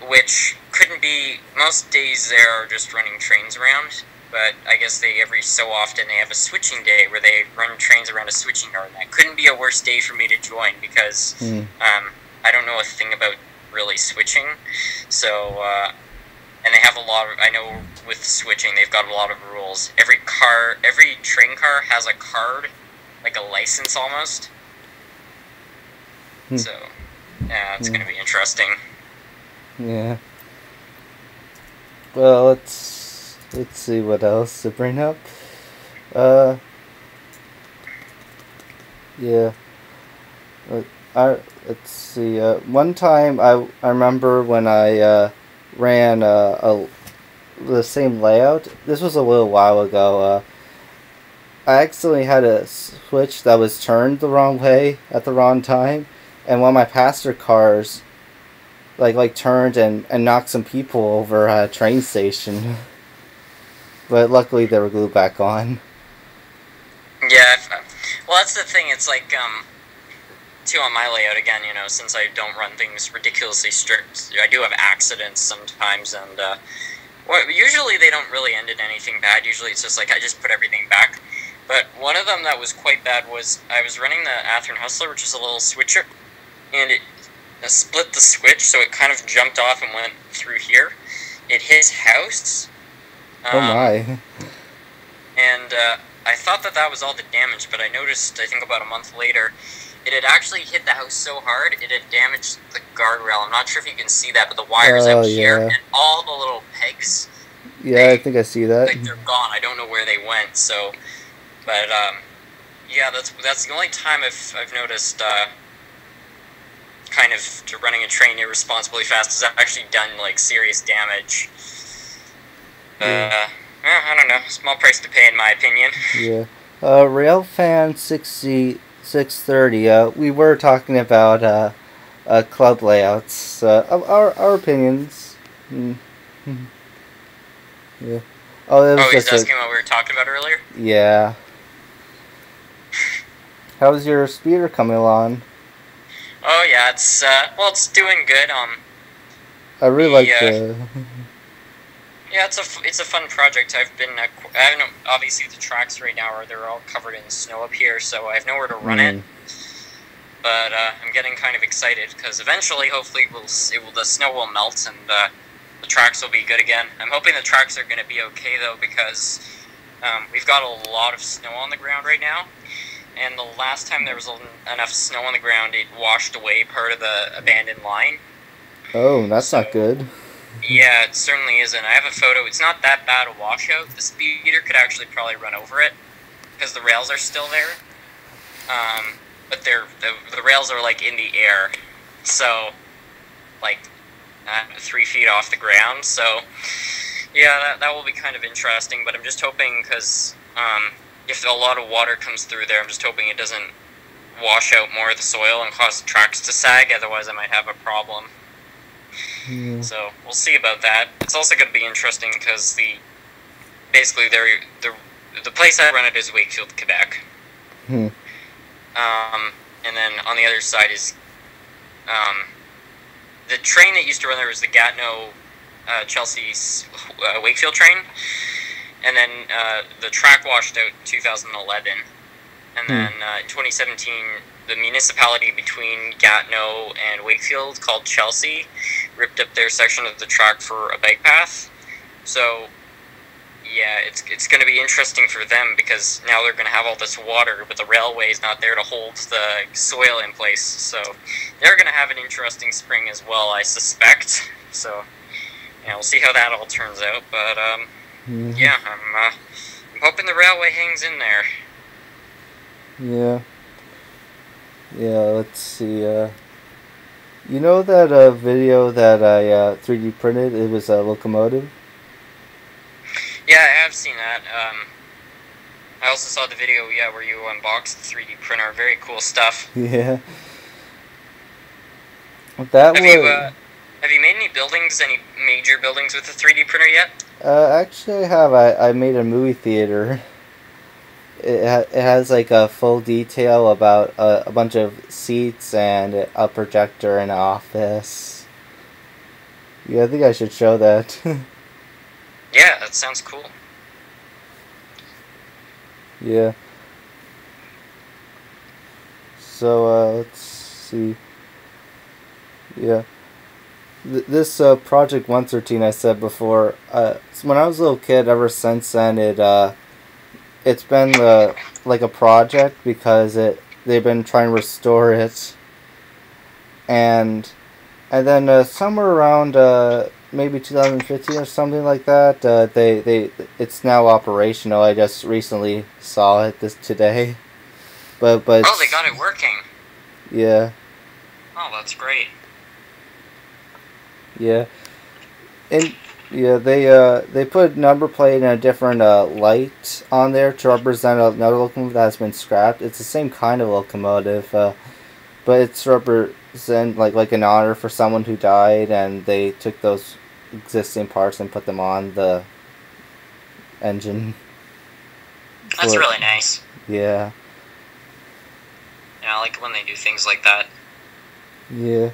B: which couldn't be, most days there are just running trains around, but I guess every so often they have a switching day where they run trains around a switching yard, and that couldn't be a worse day for me to join because I don't know a thing about really switching, so and they have a lot of, I know with switching they've got a lot of rules. Every train car has a card, like a license almost, so yeah, it's going to be interesting.
A: Yeah. Well, let's see what else to bring up. Yeah. Let's see. One time I remember when I ran the same layout. This was a little while ago. I accidentally had a switch that was turned the wrong way at the wrong time, and one of my passenger cars like turned and knocked some people over at a train station. But luckily they were glued back on.
B: Yeah, well, that's the thing. It's like too on my layout again. Since I don't run things ridiculously strict, I do have accidents sometimes, and usually they don't really end in anything bad. Usually it's just like I just put everything back. But one of them that was quite bad was I was running the Athearn Hustler, which is a little switcher, and it split the switch, so it kind of jumped off and went through here. It hit his house.
A: Oh my.
B: And I thought that was all the damage, but I noticed, I think about a month later, it had actually hit the house so hard, it had damaged the guardrail. I'm not sure if you can see that, but the wires out here, and all the little pegs.
A: Yeah, I think I see that.
B: Like, they're gone. I don't know where they went, so... But, yeah, that's the only time I've noticed, kind of, to running a train irresponsibly fast has actually done, like, serious damage. I don't know. Small price to pay, in my opinion.
A: Yeah. Railfan 630. We were talking about club layouts. Our opinions. Yeah. Oh,
B: he's asking what we were talking about earlier?
A: Yeah. How's your speeder coming along?
B: Oh yeah, it's doing good.
A: I really like the.
B: Yeah, it's a fun project. I haven't, obviously the tracks right now they're all covered in snow up here, so I have nowhere to run it. But I'm getting kind of excited because eventually, hopefully, the snow will melt and the tracks will be good again. I'm hoping the tracks are going to be okay though because we've got a lot of snow on the ground right now, and the last time there was enough snow on the ground, it washed away part of the abandoned line.
A: Oh, that's not good.
B: Yeah, it certainly isn't. I have a photo. It's not that bad a washout. The speeder could actually probably run over it because the rails are still there. But the rails are like in the air, so like 3 feet off the ground. So yeah, that will be kind of interesting. But I'm just hoping because if a lot of water comes through there, I'm just hoping it doesn't wash out more of the soil and cause the tracks to sag. Otherwise, I might have a problem.
A: Yeah.
B: So we'll see about that. It's also going to be interesting because basically the place I run it is Wakefield, Quebec.
A: Hmm.
B: And then on the other side is the train that used to run there was the Gatineau Chelsea Wakefield train, and then the track washed out in 2011, and then in 2017 the municipality between Gatineau and Wakefield called Chelsea ripped up their section of the track for a bike path. So yeah, it's going to be interesting for them because now they're going to have all this water, but the railway is not there to hold the soil in place. So they're going to have an interesting spring as well, I suspect. So yeah, we'll see how that all turns out. But yeah, I'm hoping the railway hangs in there.
A: Yeah. Yeah, let's see. You know that video that I 3D printed? It was a locomotive.
B: Yeah, I have seen that. I also saw the video, yeah, where you unboxed the 3D printer. Very cool stuff.
A: Yeah. That
B: have you made any buildings, any major buildings with the 3D printer yet?
A: Actually, I have. I made a movie theater. It has like a full detail about a bunch of seats and a projector and an office. Yeah, I think I should show that.
B: Yeah, that sounds cool.
A: Yeah. So, let's see. Yeah. This Project 113 I said before, when I was a little kid, ever since then, it's been like a project because they've been trying to restore it. And then somewhere around maybe 2015 or something like that, it's now operational. I just recently saw it today. But
B: oh, they got it working.
A: Yeah.
B: Oh, that's great.
A: Yeah. And yeah, they put number plate and a different light on there to represent another locomotive that has been scrapped. It's the same kind of locomotive, but it's represent like an honor for someone who died, and they took those existing parts and put them on the engine.
B: That's really nice.
A: Yeah.
B: Yeah, I like when they do things like that.
A: Yeah.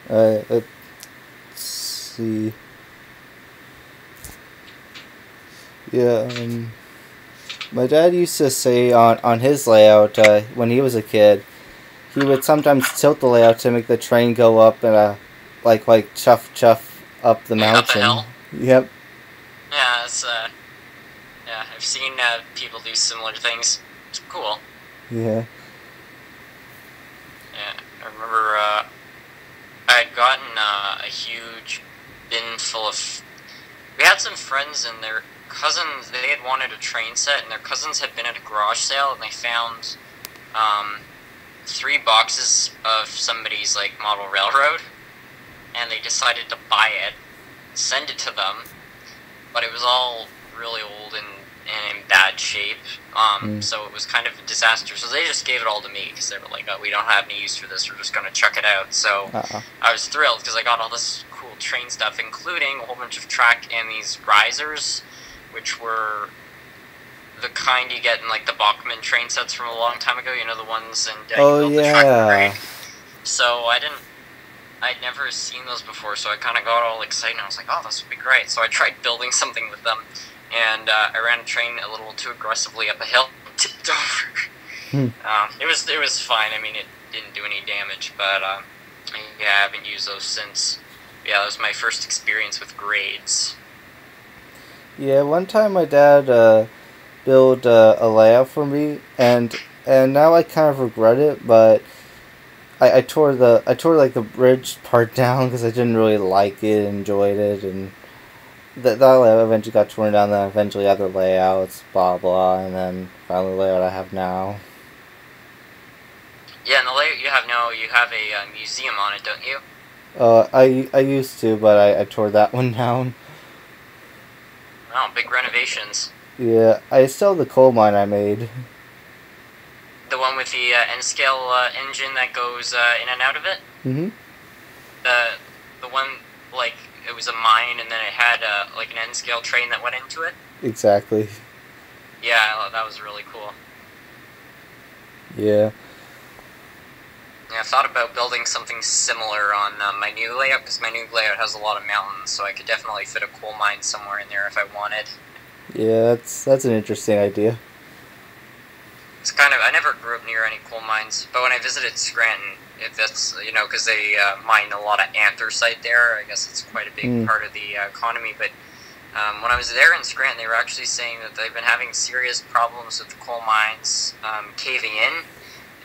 A: Let's see. Yeah, my dad used to say on his layout, when he was a kid, he would sometimes tilt the layout to make the train go up and like chuff up the mountain.
B: Up a hill?
A: Yep.
B: Yeah, yeah, I've seen people do similar things. It's cool.
A: Yeah.
B: Yeah, I remember I had gotten a huge bin full of... We had some friends and their cousins, they had wanted a train set, and their cousins had been at a garage sale, and they found 3 boxes of somebody's, like, model railroad, and they decided to buy it, send it to them, but it was all really old and in bad shape, so it was kind of a disaster. So they just gave it all to me, because they were like, oh, we don't have any use for this, we're just going to chuck it out. So I was thrilled, because I got all this cool train stuff, including a whole bunch of track and these risers, which were the kind you get in, like, the Bachmann train sets from a long time ago, you know, the ones and you build the track parade. So I'd never seen those before, so I kind of got all excited, and I was like, oh, this would be great. So I tried building something with them, and I ran a train a little too aggressively up a hill, tipped over. It was fine. I mean, it didn't do any damage, but yeah, I haven't used those since. Yeah, that was my first experience with grades.
A: Yeah, one time my dad built a layout for me, and now I kind of regret it, but I tore like the bridge part down because I didn't really like it, enjoyed it, and that layout eventually got torn down. Then eventually other layouts, blah blah, and then finally the layout I have now.
B: Yeah, in the layout you have now, you have a museum on it, don't you?
A: I used to, but I tore that one down.
B: Oh, big renovations.
A: Yeah, I still have the coal mine I made.
B: The one with the N-scale engine that goes in and out of it?
A: Mm-hmm.
B: The the one, like, it was a mine and then it had like an N-scale train that went into it?
A: Exactly.
B: Yeah, that was really cool.
A: Yeah.
B: Yeah, I thought about building something similar on my new layout, because my new layout has a lot of mountains, so I could definitely fit a coal mine somewhere in there if I wanted.
A: Yeah, that's an interesting idea.
B: It's kind of, I never grew up near any coal mines, but when I visited Scranton, if that's, because they mine a lot of anthracite there, I guess it's quite a big
A: Mm.
B: part of the economy, but when I was there in Scranton, they were actually saying that they've been having serious problems with the coal mines caving in,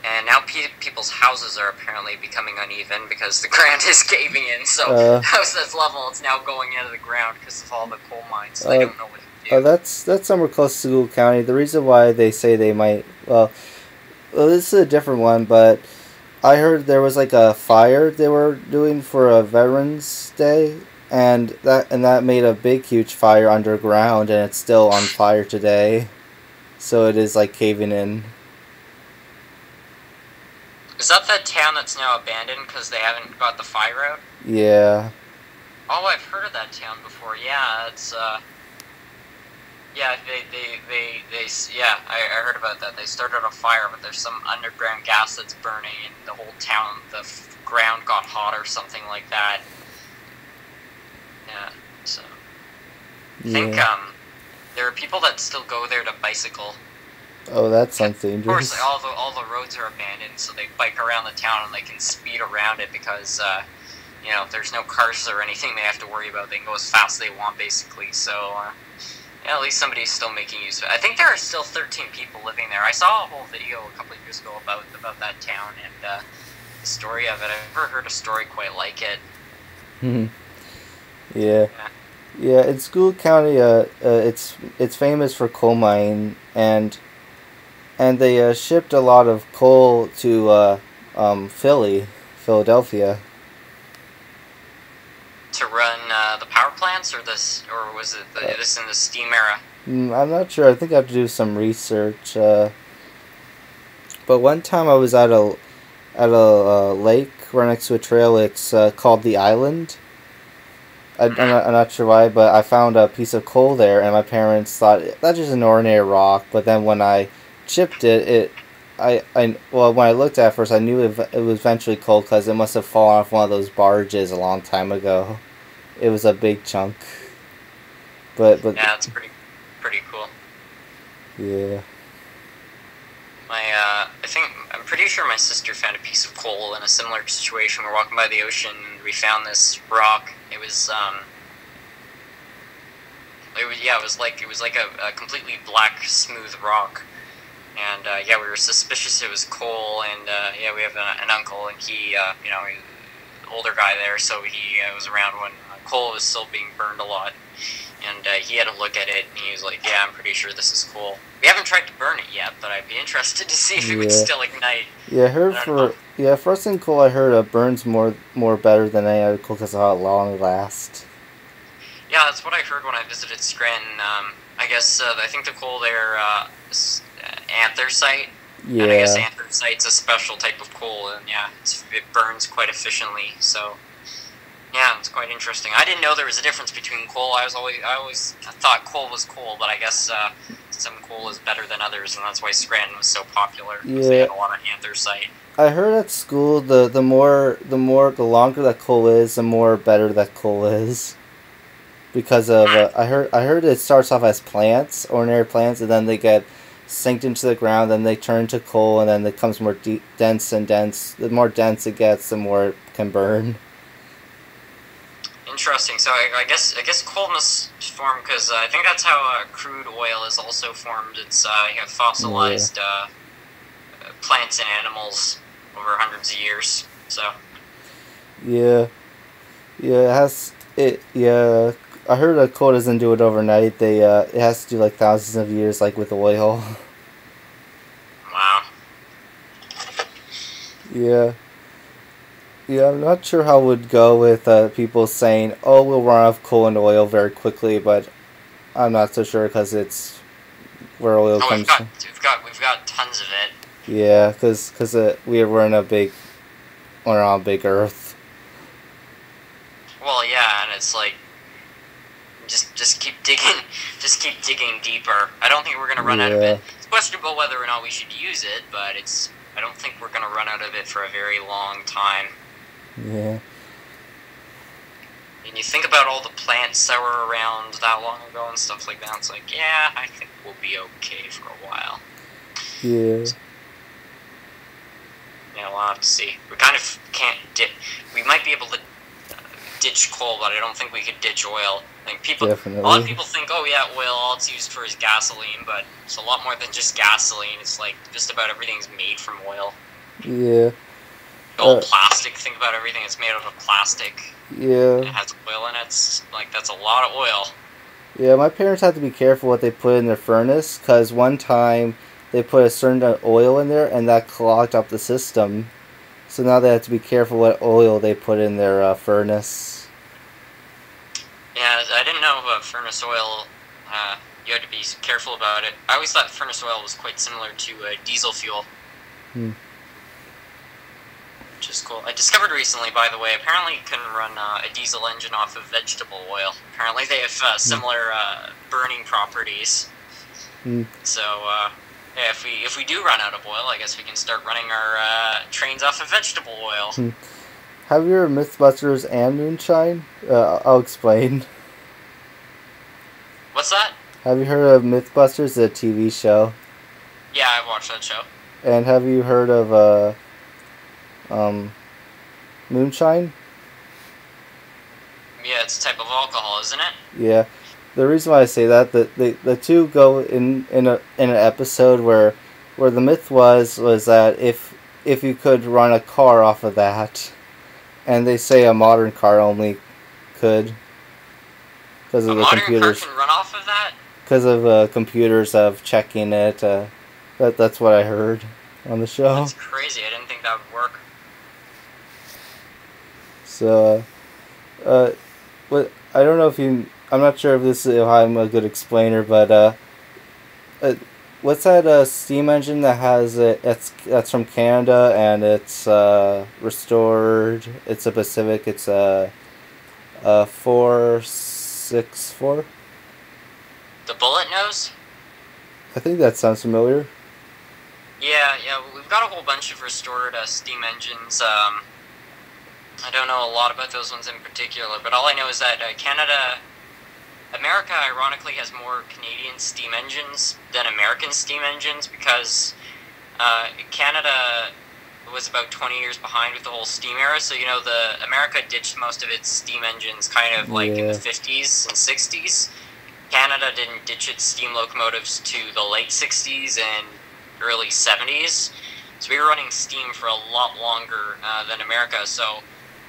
B: and now people's houses are apparently becoming uneven because the ground is caving in, so
A: Uh,
B: houses level, it's now going into the ground because of all the coal mines, so they
A: uh,
B: don't know what to do.
A: that's somewhere close to Gould County. The reason why they say they might, well, this is a different one, but I heard there was like a fire they were doing for a Veterans Day, and that made a big, huge fire underground, and it's still on fire today. So it is like caving in.
B: Is that the town that's now abandoned because they haven't got the fire out?
A: Yeah.
B: Oh, I've heard of that town before. Yeah, it's yeah, yeah, I heard about that. They started a fire, but there's some underground gas that's burning, and the whole town, the ground got hot or something like that. Yeah, so I think
A: Yeah.
B: there are people that still go there to bicycle.
A: Oh, that sounds
B: Of course,
A: dangerous.
B: all the roads are abandoned, so they bike around the town and they can speed around it because there's no cars or anything they have to worry about. They can go as fast as they want, basically. So yeah, at least somebody's still making use of it. I think there are still 13 people living there. I saw a whole video a couple of years ago about that town and the story of it. I've never heard a story quite like it.
A: Yeah.
B: Yeah.
A: Yeah, in Gould County, it's famous for coal mine, and they shipped a lot of coal to Philadelphia.
B: To run the power plants, or this, or was it this in the steam era?
A: I'm not sure. I think I have to do some research. But one time I was at a lake right next to a trail. It's called the Island. I'm not sure why, but I found a piece of coal there, and my parents thought that's just an ordinary rock. But then when I chipped well, when I looked at it first, I knew it was eventually coal because it must have fallen off one of those barges a long time ago. It was a big chunk. But
B: Yeah, that's pretty cool.
A: yeah.
B: I'm pretty sure my sister found a piece of coal in a similar situation. We're walking by the ocean, and we found this rock. It was it was like a completely black, smooth rock. And yeah, we were suspicious it was coal. And yeah, we have an uncle, and he, he's an older guy there, so he was around when coal was still being burned a lot. And he had a look at it, and he was like, "Yeah, I'm pretty sure this is cool." We haven't tried to burn it yet, but I'd be interested to see if it would
A: Yeah.
B: still ignite.
A: Yeah, I heard
B: I don't know.
A: first thing coal I heard burns more better than any other coal because of how long it lasts.
B: Yeah, that's what I heard when I visited Scranton. I guess I think the coal there is anthracite, and I guess
A: Yeah.
B: anthracite's a special type of coal, and yeah, it burns quite efficiently. So yeah, it's quite interesting. I didn't know there was a difference between coal. I always thought coal was coal, but I guess some coal is better than others, and that's why Scranton was so popular because they
A: Yeah.
B: had a lot of anthracite.
A: I heard at school the longer that coal is, the more better that coal is. Because of I heard it starts off as plants, ordinary plants, and then they get sinked into the ground, then they turn to coal, and then it becomes more dense and dense. The more dense it gets, the more it can burn.
B: Interesting. So I guess coal must form because I think that's how crude oil is also formed. It's you have
A: Yeah.
B: fossilized plants and animals over hundreds of years. So
A: Yeah. Yeah, it has it. Yeah, I heard a coal doesn't do it overnight. It has to do like thousands of years, like with oil.
B: wow.
A: Yeah. Yeah, I'm not sure how it would go with people saying, "Oh, we'll run out of coal and oil very quickly," but I'm not so sure because it's where oil
B: Oh,
A: comes.
B: we've got tons of it.
A: Yeah, because we're in a big, we're on a big Earth.
B: Well, yeah, and it's like just keep digging, just keep digging deeper. I don't think we're gonna run out of
A: Yeah,
B: it. It's questionable whether or not we should use it, but I don't think we're gonna run out of it for a very long time.
A: yeah,
B: And you think about all the plants that were around that long ago and stuff like that. It's like, yeah, I think we'll be okay for a while.
A: yeah,
B: Yeah, we'll have to see. We kind of can't we might be able to ditch coal, but I don't think we could ditch oil. Like a lot of
A: definitely.
B: people think, oh yeah, oil, all it's used for is gasoline, but it's a lot more than just gasoline. It's like just about everything's made from oil.
A: Yeah,
B: All plastic. Think about everything that's made out of plastic.
A: yeah,
B: And it has oil in it. It's like that's a lot of oil.
A: yeah. My parents had to be careful what they put in their furnace because one time they put a certain amount of oil in there and that clogged up the system. So now they have to be careful what oil they put in their furnace.
B: Yeah, I didn't know about furnace oil. You had to be careful about it. I always thought furnace oil was quite similar to diesel fuel.
A: Hmm.
B: Which is cool. I discovered recently, by the way, apparently you can run a diesel engine off of vegetable oil. Apparently they have similar burning properties.
A: Hmm.
B: So, yeah, if we do run out of oil, I guess we can start running our trains off of vegetable oil.
A: Hmm. Have you heard of Mythbusters and Moonshine? I'll explain.
B: What's that?
A: Have you heard of Mythbusters, the TV show?
B: Yeah, I've watched that show.
A: And have you heard of Moonshine?
B: Yeah, it's a type of alcohol, isn't it?
A: Yeah. The reason why I say that the two go in an episode where the myth was that if you could run a car off of that, and they say a modern car only could because
B: A
A: of the
B: modern car
A: computers
B: can run off of that?
A: because of computers of checking it. That's what I heard on the show.
B: That's crazy. I didn't think that would work.
A: So, what I don't know if you. I'm not sure if I'm a good explainer, but what's that steam engine that has it? That's from Canada and it's restored. It's a Pacific. It's a 464.
B: The bullet nose?
A: I think that sounds familiar.
B: Yeah, we've got a whole bunch of restored steam engines. I don't know a lot about those ones in particular, but all I know is that America, ironically, has more Canadian steam engines than American steam engines because Canada was about 20 years behind with the whole steam era. So, America ditched most of its steam engines kind of like in the 50s and 60s. Canada didn't ditch its steam locomotives to the late 60s and early 70s. So we were running steam for a lot longer than America. So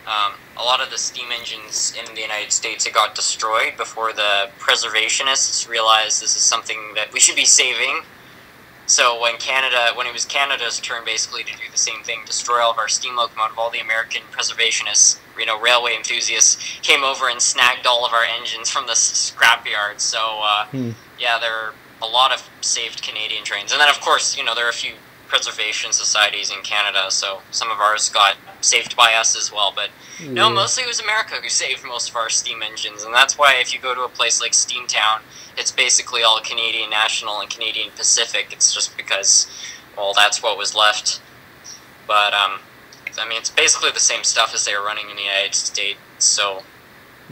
B: a lot of the steam engines in the United States had got destroyed before the preservationists realized this is something that we should be saving. So when it was Canada's turn basically to do the same thing, destroy all of our steam locomotive, all the American preservationists, railway enthusiasts came over and snagged all of our engines from the scrapyard. So yeah, there are a lot of saved Canadian trains. And then of course, there are a few preservation societies in Canada, so some of ours got saved by us as well. But no, mostly it was America who saved most of our steam engines, and that's why if you go to a place like Steamtown, it's basically all Canadian National and Canadian Pacific. It's just because, well, that's what was left. But it's basically the same stuff as they were running in the United States. So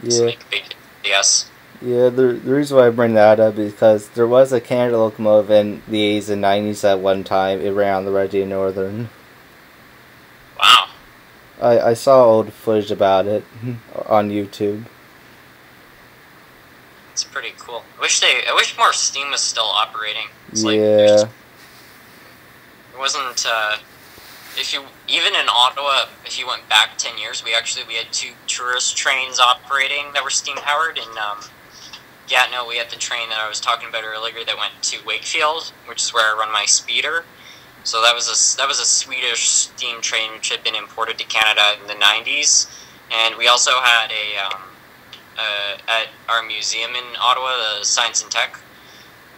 B: it's make a big yes.
A: Yeah, the reason why I bring that up is because there was a Canada locomotive in the 80s and 90s at one time. It ran on the Red Deer Northern.
B: Wow.
A: I saw old footage about it on YouTube.
B: It's pretty cool. I wish more steam was still operating. It's
A: yeah.
B: It wasn't, even in Ottawa, if you went back 10 years, we had 2 tourist trains operating that were steam powered, and we had the train that I was talking about earlier that went to Wakefield, which is where I run my speeder. So that was a Swedish steam train which had been imported to Canada in the 90s, and we also had at our museum in Ottawa, the Science and Tech,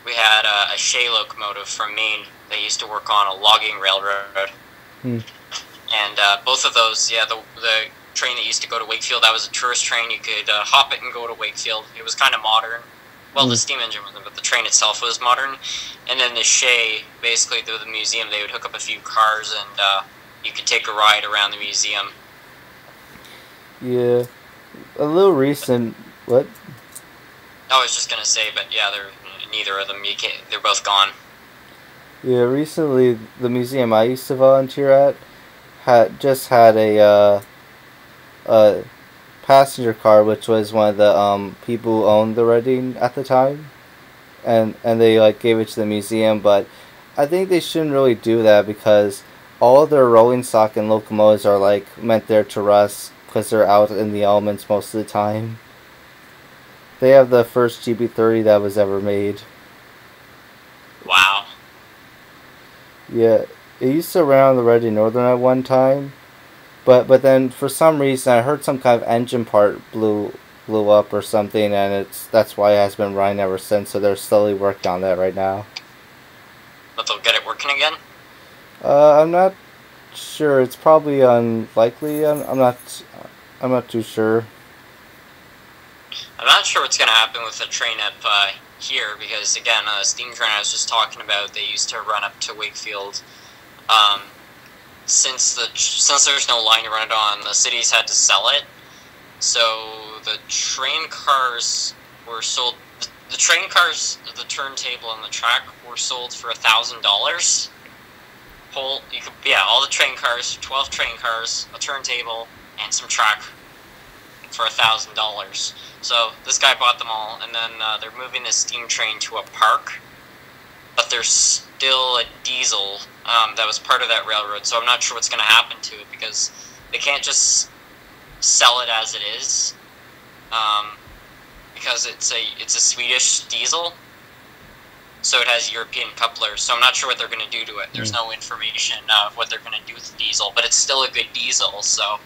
B: we had a Shay locomotive from Maine that used to work on a logging railroad.
A: Hmm.
B: And both of those, yeah, the train that used to go to Wakefield, that was a tourist train. You could hop it and go to Wakefield. It was kind of modern. Well, the steam engine wasn't, but the train itself was modern. And then the Shay, basically, the museum, they would hook up a few cars and you could take a ride around the museum.
A: Yeah. A little recent. What?
B: I was just going to say, but yeah, neither of them, they're both gone.
A: Yeah, recently the museum I used to volunteer at had a passenger car, which was one of the people who owned the Reading at the time, and they like gave it to the museum. But I think they shouldn't really do that because all of their rolling stock and locomotives are like meant there to rust because they're out in the elements most of the time. They have the first GB30 that was ever made.
B: Wow.
A: Yeah, it used to run on the Reading Northern at one time, but then for some reason I heard some kind of engine part blew up or something, and that's why it has been running ever since. So they're slowly working on that right now.
B: But they'll get it working again?
A: I'm not sure. It's probably unlikely. I'm not too sure.
B: I'm not sure what's going to happen with the train up here because, again, the steam train I was just talking about, they used to run up to Wakefield. Since there's no line to run it on, the cities had to sell it. So the train cars were sold. The train cars, the turntable and the track were sold for $1,000. All the train cars, 12 train cars, a turntable, and some track for $1,000. So this guy bought them all, and then they're moving this steam train to a park, but there's still a diesel that was part of that railroad. So I'm not sure what's going to happen to it because they can't just sell it as it is, because it's a Swedish diesel, so it has European couplers. So I'm not sure what they're going to do to it. There's no information of what they're going to do with the diesel, but it's still a good diesel. So.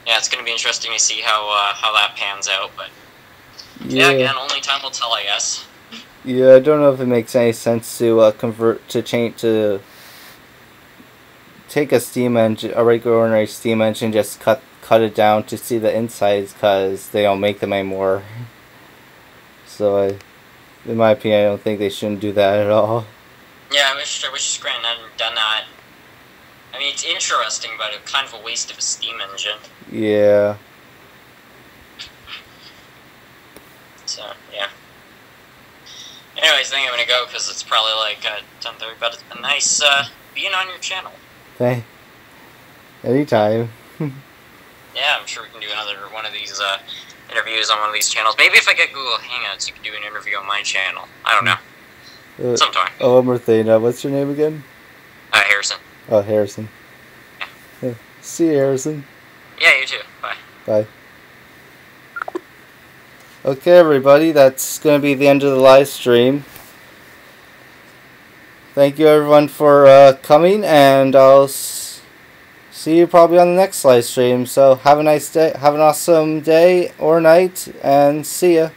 B: Yeah, it's going to be interesting to see how that pans out, but yeah, again, only time will tell, I guess.
A: Yeah, I don't know if it makes any sense to take a steam engine, a regular ordinary steam engine, just cut it down to see the insides because they don't make them anymore. So, in my opinion, I don't think they shouldn't do that at all.
B: Yeah, I wish Scranton hadn't done that. I mean, it's interesting, but it's kind of a waste of a steam engine.
A: Yeah.
B: So, yeah. Anyways, I think I'm going to go because it's probably like 10:30, but it's been nice being on your channel.
A: Hey. Anytime.
B: Yeah, I'm sure we can do another one of these interviews on one of these channels. Maybe if I get Google Hangouts, you can do an interview on my channel. I don't know. Sometime.
A: Oh, one more thing. What's your name again?
B: Harrison.
A: Oh, Harrison.
B: Yeah.
A: See you, Harrison.
B: Yeah, you too. Bye.
A: Bye. Okay, everybody, that's going to be the end of the live stream. Thank you, everyone, for coming, and I'll see you probably on the next live stream. So have a nice day, have an awesome day or night, and see ya.